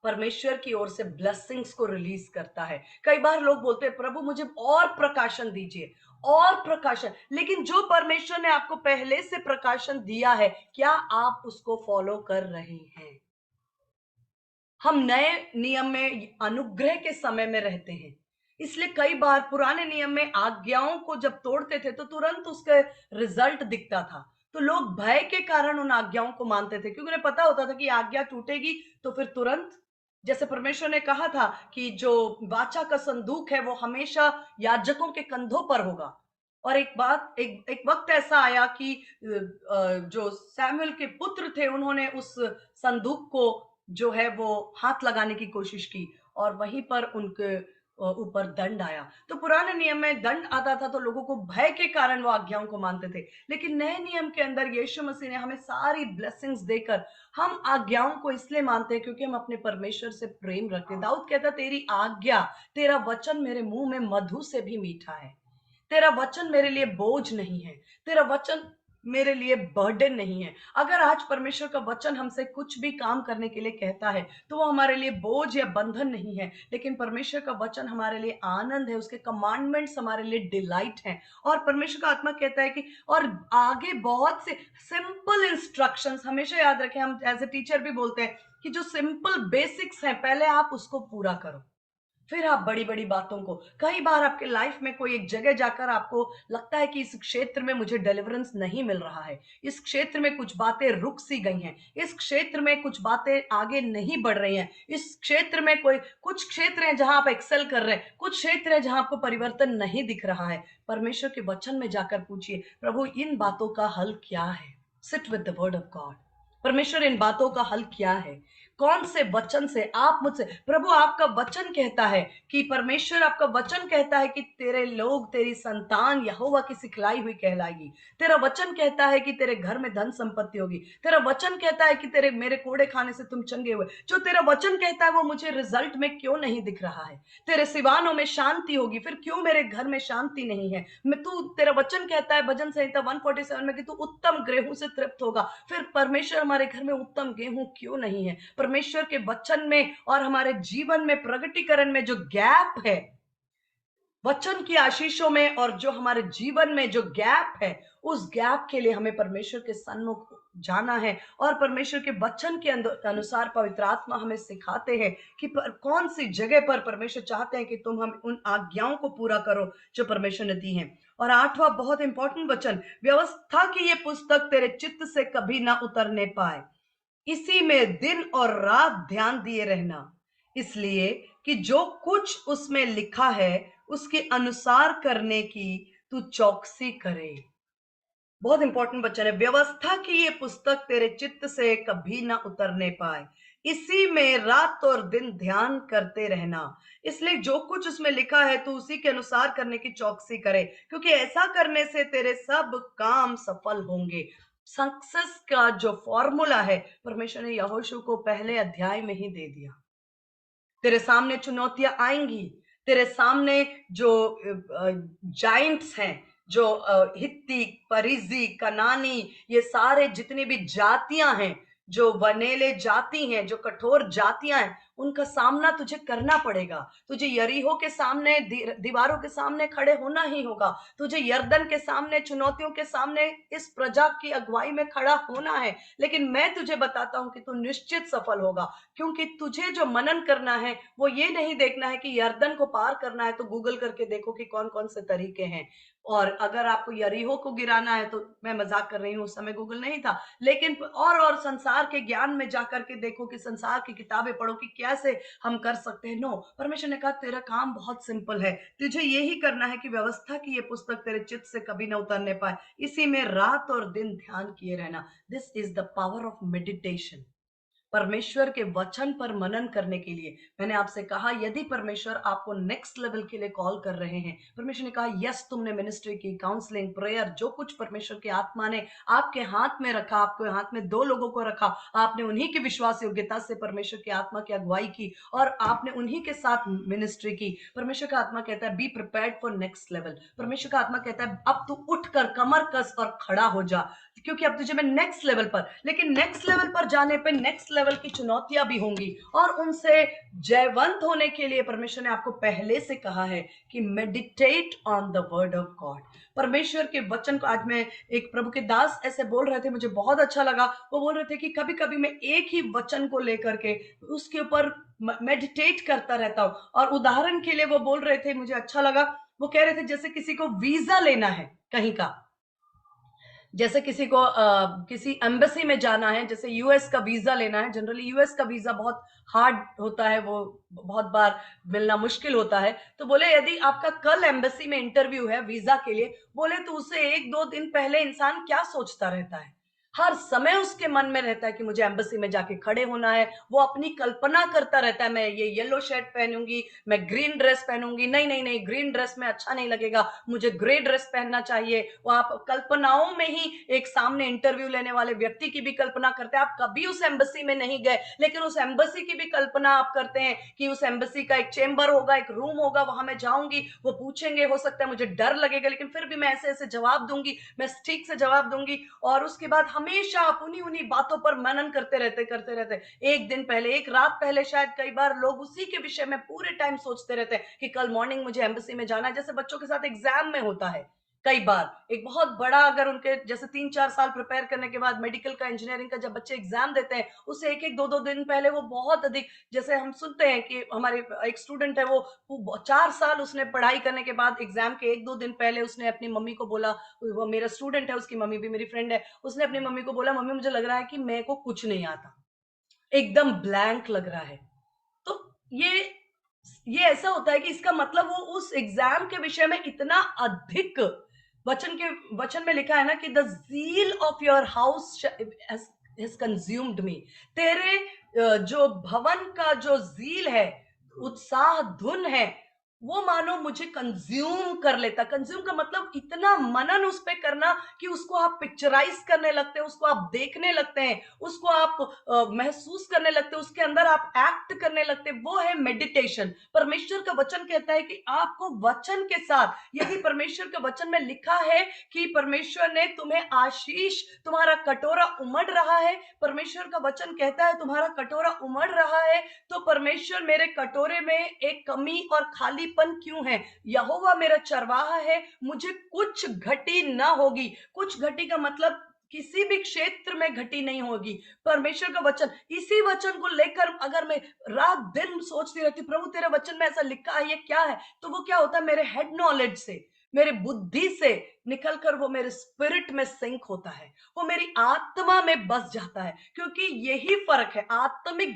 परमेश्वर की ओर से ब्लेसिंग्स को रिलीज करता है। कई बार लोग बोलते हैं प्रभु मुझे और प्रकाशन दीजिए, और प्रकाशन, लेकिन जो परमेश्वर ने आपको पहले से प्रकाशन दिया है, क्या आप उसको फॉलो कर रहे हैं? हम नए नियम में अनुग्रह के समय में रहते हैं, इसलिए कई बार पुराने नियम में आज्ञाओं को जब तोड़ते थे तो तुरंत उसका रिजल्ट दिखता था। तो लोग भय के कारण उन आज्ञाओं को मानते थे, क्योंकि उन्हें पता होता था कि आज्ञा टूटेगी तो फिर तुरंत, जैसे परमेश्वर ने कहा था कि जो वाचा का संदूक है वो हमेशा याजकों के कंधों पर होगा। और एक वक्त ऐसा आया कि जो सैमुअल के पुत्र थे उन्होंने उस संदूक को जो है वो हाथ लगाने की कोशिश की, और वहीं पर उनके ऊपर दंड आया। तो पुराने नियम में दंड आता था तो लोगों को भय के कारण वो आज्ञाओं को मानते थे, लेकिन नए नियम के अंदर यीशु मसीह ने हमें सारी ब्लेसिंग्स देकर हम आज्ञाओं को इसलिए मानते हैं क्योंकि हम अपने परमेश्वर से प्रेम रखते हैं। दाऊद कहता तेरी आज्ञा, तेरा वचन मेरे मुंह में मधु से भी मीठा है, तेरा वचन मेरे लिए बोझ नहीं है, तेरा वचन मेरे लिए बर्डन नहीं है। अगर आज परमेश्वर का वचन हमसे कुछ भी काम करने के लिए कहता है, तो वो हमारे लिए बोझ या बंधन नहीं है, लेकिन परमेश्वर का वचन हमारे लिए आनंद है, उसके कमांडमेंट्स हमारे लिए डिलाइट हैं। और परमेश्वर का आत्मा कहता है कि और आगे बहुत से सिंपल इंस्ट्रक्शंस, हमेशा याद रखें, हम एज ए टीचर भी बोलते हैं कि जो सिंपल बेसिक्स हैं, पहले आप उसको पूरा करो, फिर आप बड़ी-बड़ी बातों को। कई बार आपके लाइफ में कोई एक जगह जाकर आपको लगता है कि इस क्षेत्र में मुझे डिलीवरेंस नहीं मिल रहा है। इस क्षेत्र में कुछ बातें रुक सी गई हैं। इस क्षेत्र में कुछ बातें आगे नहीं बढ़ रही हैं। इस क्षेत्र में कोई कुछ क्षेत्र हैं जहाँ आप एक्सेल कर रहे हैं, कुछ क्षेत्र हैं जहाँ आपको परिवर्तन नहीं दिख रहा है। परमेश्वर के वचन में जाकर पूछिए, प्रभु इन बातों का हल क्या है? Sit with the word of God. परमेश्वर इन बातों का हल क्या है? कौन से वचन से आप मुझसे, प्रभु आपका वचन कहता है कि परमेश्वर आपका वचन कहता है कि तेरे लोग, तेरी संतान यहोवा की सिखलाई हुई कहलाएगी। तेरा वचन कहता है कि तेरे घर में धन संपत्ति होगी। तेरा वचन कहता है कि तेरे मेरे कोड़े खाने से तुम चंगे हुए। जो तेरा वचन कहता है वो मुझे रिजल्ट में क्यों नहीं दिख रहा है? तेरे सिवानों में शांति होगी, फिर क्यों मेरे घर में शांति नहीं है? मैं तू तेरा वचन कहता है भजन संहिता 147 में कि तू उत्तम गेहूं से तृप्त होगा, फिर परमेश्वर हमारे घर में उत्तम गेहूं क्यों नहीं है? परमेश्वर के वचन में और हमारे जीवन में प्रगटीकरण में जो गैप है, वचन की आशीषों में और जो हमारे जीवन में जो गैप है, उस गैप के लिए हमें परमेश्वर के सन्मुख जाना है। और परमेश्वर के वचन के अनुसार पवित्र आत्मा हमें सिखाते हैं कि कौन सी जगह पर परमेश्वर चाहते हैं कि तुम हम उन आज्ञाओं को पूरा करो जो परमेश्वर ने दी है। और आठवां बहुत इंपॉर्टेंट वचन, व्यवस्था की ये पुस्तक तेरे चित्त से कभी ना उतरने पाए, इसी में दिन और रात ध्यान दिए रहना, इसलिए कि जो कुछ उसमें लिखा है उसके अनुसार करने की तू चौकसी करे। बहुत इंपॉर्टेंट वचन है, व्यवस्था की ये पुस्तक तेरे चित्त से कभी ना उतरने पाए, इसी में रात और दिन ध्यान करते रहना, इसलिए जो कुछ उसमें लिखा है तू उसी के अनुसार करने की चौकसी करे, क्योंकि ऐसा करने से तेरे सब काम सफल होंगे। सक्सेस का जो फॉर्मूला है परमेश्वर ने यहोशू को पहले अध्याय में ही दे दिया। तेरे सामने चुनौतियां आएंगी, तेरे सामने जो जाइंट्स हैं, जो हित्ती, परिजी, कनानी, ये सारे जितनी भी जातियां हैं, जो वनेले जाति हैं, जो कठोर जातियां हैं, उनका सामना तुझे करना पड़ेगा। तुझे यरीहो के सामने, दीवारों के सामने खड़े होना ही होगा। तुझे यरदन के सामने, चुनौतियों के सामने इस प्रजा की अगुवाई में खड़ा होना है। लेकिन मैं तुझे बताता हूं कि तू निश्चित सफल होगा, क्योंकि तुझे जो मनन करना है वो ये नहीं देखना है कि यरदन को पार करना है तो गूगल करके देखो कि कौन कौन से तरीके हैं। और अगर आपको यरीहो को गिराना है, तो मैं मजाक कर रही हूँ, उस समय गूगल नहीं था, लेकिन और संसार के ज्ञान में जाकर के देखो कि संसार की किताबें पढ़ो कि कैसे हम कर सकते हैं। नो, परमेश्वर ने कहा तेरा काम बहुत सिंपल है, तुझे यही करना है कि व्यवस्था की ये पुस्तक तेरे चित्त से कभी ना उतरने पाए, इसी में रात और दिन ध्यान किए रहना। This is the power of meditation. परमेश्वर के वचन पर मनन करने के लिए मैंने आपसे कहा, यदि परमेश्वर आपको नेक्स्ट लेवल के लिए कॉल कर रहे हैं, परमेश्वर ने कहा यस, तुमने मिनिस्ट्री की, काउंसलिंग, प्रेयर, जो कुछ परमेश्वर की आत्मा ने आपके हाथ में रखा, आपके हाथ में दो लोगों को रखा, आपने उन्हीं की विश्वास योग्यता से परमेश्वर की आत्मा की अगुवाई की और आपने उन्हीं के साथ मिनिस्ट्री की। परमेश्वर का आत्मा कहता है be prepared for next level. परमेश्वर का आत्मा कहता है अब तू उठकर कमर कस और खड़ा हो जा, क्योंकि अब तुझे मैं नेक्स्ट लेवल पर, लेकिन नेक्स्ट लेवल पर जाने पे नेक्स्ट लेवल की चुनौतियां भी होंगी और उनसे जयवंत होने के लिए परमेश्वर ने आपको पहले से कहा है कि meditate on the word of God. परमेश्वर के वचन को, आज मैं एक प्रभु के दास ऐसे बोल रहे थे, मुझे बहुत अच्छा लगा। वो बोल रहे थे कि कभी कभी मैं एक ही वचन को लेकर के उसके ऊपर मेडिटेट करता रहता हूँ। और उदाहरण के लिए वो बोल रहे थे, मुझे अच्छा लगा, वो कह रहे थे जैसे किसी को वीजा लेना है कहीं का, जैसे किसी को किसी एम्बेसी में जाना है, जैसे यूएस का वीजा लेना है। जनरली यूएस का वीजा बहुत हार्ड होता है, वो बहुत बार मिलना मुश्किल होता है। तो बोले यदि आपका कल एम्बेसी में इंटरव्यू है वीजा के लिए, बोले तो उसे एक दो दिन पहले इंसान क्या सोचता रहता है, हर समय उसके मन में रहता है कि मुझे एम्बेसी में जाके खड़े होना है। वो अपनी कल्पना करता रहता है, मैं ये येलो शर्ट पहनूंगी, मैं ग्रीन ड्रेस पहनूंगी, नहीं नहीं नहीं, ग्रीन ड्रेस में अच्छा नहीं लगेगा, मुझे ग्रे ड्रेस पहनना चाहिए। वो आप कल्पनाओं में ही एक सामने इंटरव्यू लेने वाले व्यक्ति की भी कल्पना करते हैं। आप कभी उस एम्बेसी में नहीं गए, लेकिन उस एम्बेसी की भी कल्पना आप करते हैं कि उस एम्बेसी का एक चेंबर होगा, एक रूम होगा, वहां मैं जाऊंगी, वो पूछेंगे, हो सकता है मुझे डर लगेगा, लेकिन फिर भी मैं ऐसे ऐसे जवाब दूंगी, मैं ठीक से जवाब दूंगी। और उसके बाद हमेशा आप उन्हीं उन्हीं बातों पर मनन करते रहते। एक दिन पहले, एक रात पहले, शायद कई बार लोग उसी के विषय में पूरे टाइम सोचते रहते हैं कि कल मॉर्निंग मुझे एम्बेसी में जाना है। जैसे बच्चों के साथ एग्जाम में होता है, कई बार एक बहुत बड़ा, अगर उनके जैसे 3-4 साल प्रिपेयर करने के बाद मेडिकल का, इंजीनियरिंग का जब बच्चे एग्जाम देते हैं, उससे एक एक दो दो दिन पहले वो बहुत अधिक, जैसे हम सुनते हैं कि हमारे एक स्टूडेंट है, वो 4 साल उसने पढ़ाई करने के बाद एग्जाम के एक दो दिन पहले उसने अपनी मम्मी को बोला, वो मेरा स्टूडेंट है, उसकी मम्मी भी मेरी फ्रेंड है, उसने अपनी मम्मी को बोला, मम्मी मुझे लग रहा है कि मेरे को कुछ नहीं आता, एकदम ब्लैंक लग रहा है। तो ये ये ऐसा होता है कि इसका मतलब वो उस एग्जाम के विषय में इतना अधिक, वचन में लिखा है ना कि the zeal of your house has consumed me. तेरे जो भवन का जो ज़ील है, उत्साह धुन है, वो मानो मुझे कंज्यूम कर लेता। कंज्यूम का मतलब इतना मनन उस पे करना कि उसको आप पिक्चराइज करने लगते हैं, उसको आप देखने लगते हैं, उसको आप महसूस करने लगते हैं, उसके अंदर आप एक्ट करने लगते हैं। वो है मेडिटेशन। परमेश्वर का वचन कहता है कि आपको वचन के साथ, यदि परमेश्वर के वचन में लिखा है कि परमेश्वर ने तुम्हें आशीष, तुम्हारा कटोरा उमड़ रहा है, परमेश्वर का वचन कहता है तुम्हारा कटोरा उमड़ रहा है, तो परमेश्वर, मेरे कटोरे में एक कमी और खालीपन क्यों है? यहोवा मेरा चरवाहा है, मुझे कुछ घटी ना होगी। कुछ घटी का मतलब किसी भी क्षेत्र में घटी नहीं होगी। परमेश्वर का वचन, इसी वचन को लेकर अगर मैं रात दिन सोचती रहती, प्रभु तेरे वचन में ऐसा लिखा है, ये क्या है? तो वो क्या होता है, मेरे हेड नॉलेज से, मेरे बुद्धि से निकलकर वो मेरे स्पिरिट में सिंक होता है, वो मेरी आत्मा में बस जाता है। क्योंकि यही फर्क है आत्मिक,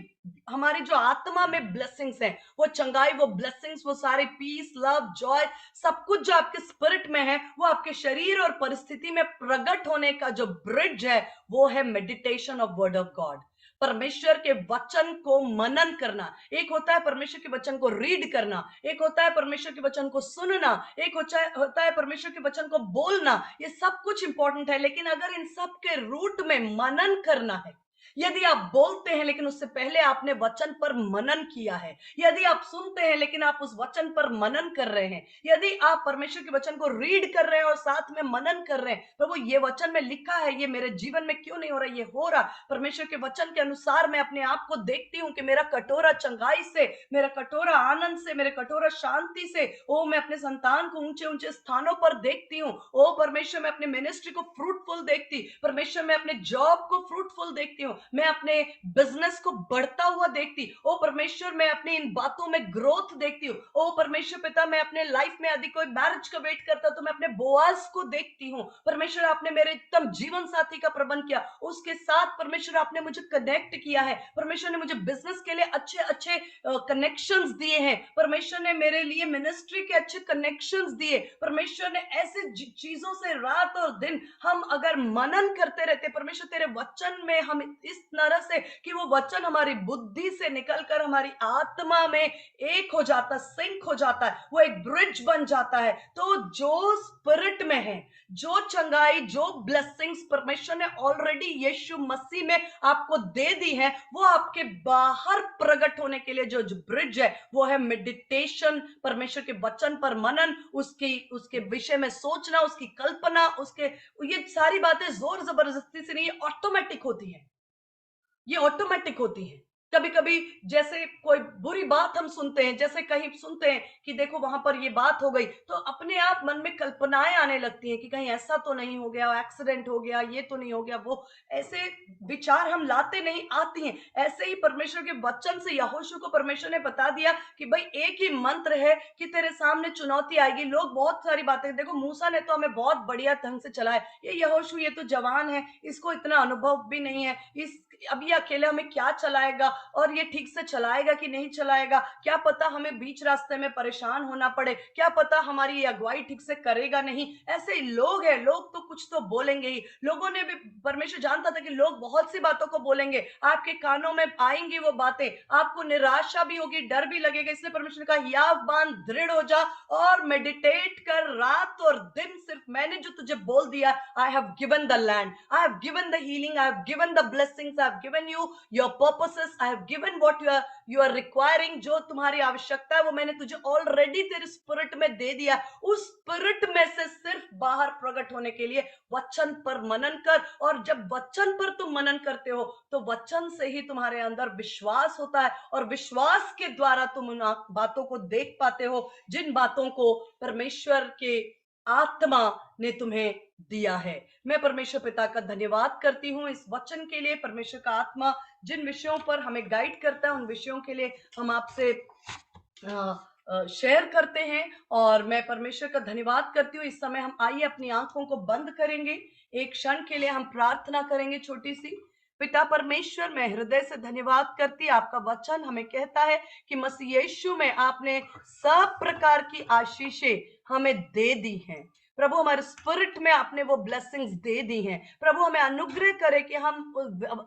हमारी जो आत्मा में ब्लेसिंग्स हैं, वो चंगाई, वो ब्लेसिंग्स, वो सारे पीस, लव, जॉय, सब कुछ जो आपके स्पिरिट में है, वो आपके शरीर और परिस्थिति में प्रकट होने का जो ब्रिज है, वो है meditation of word of God. परमेश्वर के वचन को मनन करना। एक होता है परमेश्वर के वचन को रीड करना, एक होता है परमेश्वर के वचन को सुनना, एक होता है परमेश्वर के वचन को बोलना। ये सब कुछ इंपॉर्टेंट है, लेकिन अगर इन सब के रूट में मनन करना है, यदि आप बोलते हैं लेकिन उससे पहले आपने वचन पर मनन किया है, यदि आप सुनते हैं लेकिन आप उस वचन पर मनन कर रहे हैं, यदि आप परमेश्वर के वचन को रीड कर रहे हैं और साथ में मनन कर रहे हैं, प्रभु ये वचन में लिखा है, ये मेरे जीवन में क्यों नहीं हो रहा, ये हो रहा। परमेश्वर के वचन के अनुसार मैं अपने आप को देखती हूँ कि मेरा कटोरा चंगाई से, मेरा कटोरा आनंद से, मेरा कटोरा शांति से, ओ मैं अपने संतान को ऊंचे ऊंचे स्थानों पर देखती हूँ। ओ परमेश्वर, मैं अपने मिनिस्ट्री को फ्रूटफुल देखती, परमेश्वर मैं अपने जॉब को फ्रूटफुल देखती हूँ, मैं अपने बिजनेस को बढ़ता हुआ देखती। ओ परमेश्वर, मैं अपनी इन बातों में ग्रोथ देखती हूँ। ओ परमेश्वर पिता, मैं अपने लाइफ में यदि कोई मैरिज का वेट करता तो मैं अपने बोआज को देखती हूँ। परमेश्वर, आपने मेरे एकदम जीवन साथी का प्रबंध किया, उसके साथ परमेश्वर आपने मुझे कनेक्ट किया है। परमेश्वर ने मुझे बिजनेस के लिए अच्छे अच्छे कनेक्शंस दिए हैं। परमेश्वर ने मेरे लिए मिनिस्ट्री के अच्छे कनेक्शंस दिए। परमेश्वर ने ऐसे चीजों से रात और दिन हम अगर मनन करते रहते, परमेश्वर तेरे वचन में हम इस तरह से कि वो वचन हमारी बुद्धि से निकलकर हमारी आत्मा में एक हो जाता, सिंक हो जाता है, वो एक ब्रिज बन जाता है। तो जो स्पिरिट में है, जो चंगाई, जो ब्लेसिंग्स परमेश्वर ने ऑलरेडी यीशु मसीह में आपको दे दी है, वो आपके बाहर प्रकट होने के लिए जो ब्रिज है, वो है मेडिटेशन, परमेश्वर के वचन पर मनन, उसके विषय में सोचना, उसकी कल्पना, उसके, ये सारी बातें जोर जबरदस्ती से नहीं, ये ऑटोमेटिक होती है, ये ऑटोमेटिक होती है। कभी कभी जैसे कोई बुरी बात हम सुनते हैं, जैसे कहीं सुनते हैं कि देखो वहां पर ये बात हो गई, तो अपने आप मन में कल्पनाएं आने लगती हैं कि कहीं ऐसा तो नहीं हो गया, एक्सीडेंट हो गया, ये तो नहीं हो गया, वो ऐसे विचार हम लाते नहीं, आती हैं। ऐसे ही परमेश्वर के वचन से यहोशू को परमेश्वर ने बता दिया कि भाई एक ही मंत्र है कि तेरे सामने चुनौती आएगी। लोग बहुत सारी बातें, देखो मूसा ने तो हमें बहुत बढ़िया ढंग से चलाया, ये यहोशू ये तो जवान है, इसको इतना अनुभव भी नहीं है, इस अब ये अकेले हमें क्या चलाएगा, और ये ठीक से चलाएगा कि नहीं चलाएगा, क्या पता हमें बीच रास्ते में परेशान होना पड़े, क्या पता हमारी ये अगुवाई ठीक से करेगा नहीं। ऐसे लोग हैं, लोग तो कुछ तो बोलेंगे ही। लोगों ने भी, परमेश्वर जानता था कि लोग बहुत सी बातों को बोलेंगे, आपके कानों में आएंगी वो बातें, आपको निराशा भी होगी, डर भी लगेगा। इसलिए परमेश्वर ने कहा याव बांध, दृढ़ हो जा और मेडिटेट कर रात और दिन। सिर्फ मैंने जो तुझे बोल दिया, I have given the land, I have given the healing, I have given the blessings, I have given you your purposes, I have given what you are requiring. जो तुम्हारी आवश्यकता है वो मैंने तुझे ऑलरेडी तेरे स्पिरिट में दे दिया। उस स्पिरिट में से सिर्फ बाहर प्रकट होने के लिए वचन पर मनन कर, और जब वचन पर तुम मनन करते हो तो वचन से ही तुम्हारे अंदर विश्वास होता है, और विश्वास के द्वारा तुम उन बातों को देख पाते हो जिन बातों को परमेश्वर के आत्मा ने तुम्हें दिया है। मैं परमेश्वर पिता का धन्यवाद करती हूँ इस वचन के लिए। परमेश्वर का आत्मा जिन विषयों पर हमें गाइड करता है उन विषयों के लिए हम आपसे शेयर करते हैं, और मैं परमेश्वर का धन्यवाद करती हूँ। इस समय हम आइए अपनी आंखों को बंद करेंगे, एक क्षण के लिए हम प्रार्थना करेंगे छोटी सी। पिता परमेश्वर, मैं हृदय से धन्यवाद करती, आपका वचन हमें कहता है कि मसीह यीशु में आपने सब प्रकार की आशीषें हमें दे दी हैं। प्रभु हमारे स्पिरिट में आपने वो ब्लेसिंग्स दे दी हैं। प्रभु हमें अनुग्रह करे कि हम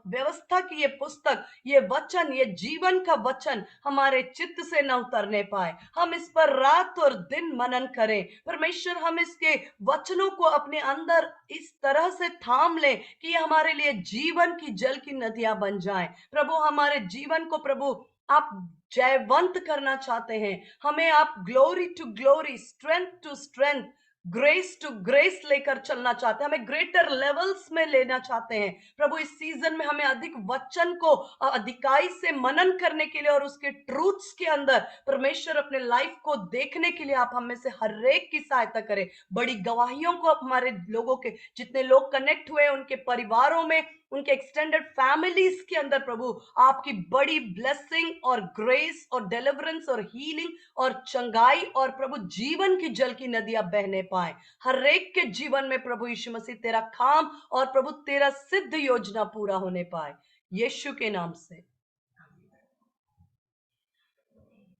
व्यवस्था की ये पुस्तक, ये वचन, ये जीवन का वचन हमारे चित्त से न उतरने पाए। हम इस पर रात और दिन मनन करें। परमेश्वर, हम इसके वचनों को अपने अंदर इस तरह से थाम लें कि ये हमारे लिए जीवन की जल की नदियां बन जाएं। प्रभु हमारे जीवन को प्रभु आप जयवंत करना चाहते हैं। हमें आप glory to glory, strength to strength, grace to grace लेकर चलना चाहते हैं। हमें ग्रेटर लेवल्स में लेना चाहते हैं। प्रभु इस सीजन में हमें अधिक वचन को अधिकाई से मनन करने के लिए और उसके ट्रूथ्स के अंदर परमेश्वर अपने लाइफ को देखने के लिए आप हम में से हर एक की सहायता करें। बड़ी गवाहियों को हमारे लोगों के जितने लोग कनेक्ट हुए उनके परिवारों में, उनके एक्सटेंडेड फैमिलीज के अंदर प्रभु आपकी बड़ी ब्लेसिंग और ग्रेस और डिलीवरेंस और हीलिंग और चंगाई और प्रभु जीवन की जल की नदियां बहने पाए हर एक के जीवन में। प्रभु यीशु मसीह तेरा काम और प्रभु तेरा सिद्ध योजना पूरा होने पाए, यीशु के नाम से।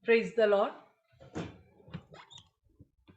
Praise the Lord.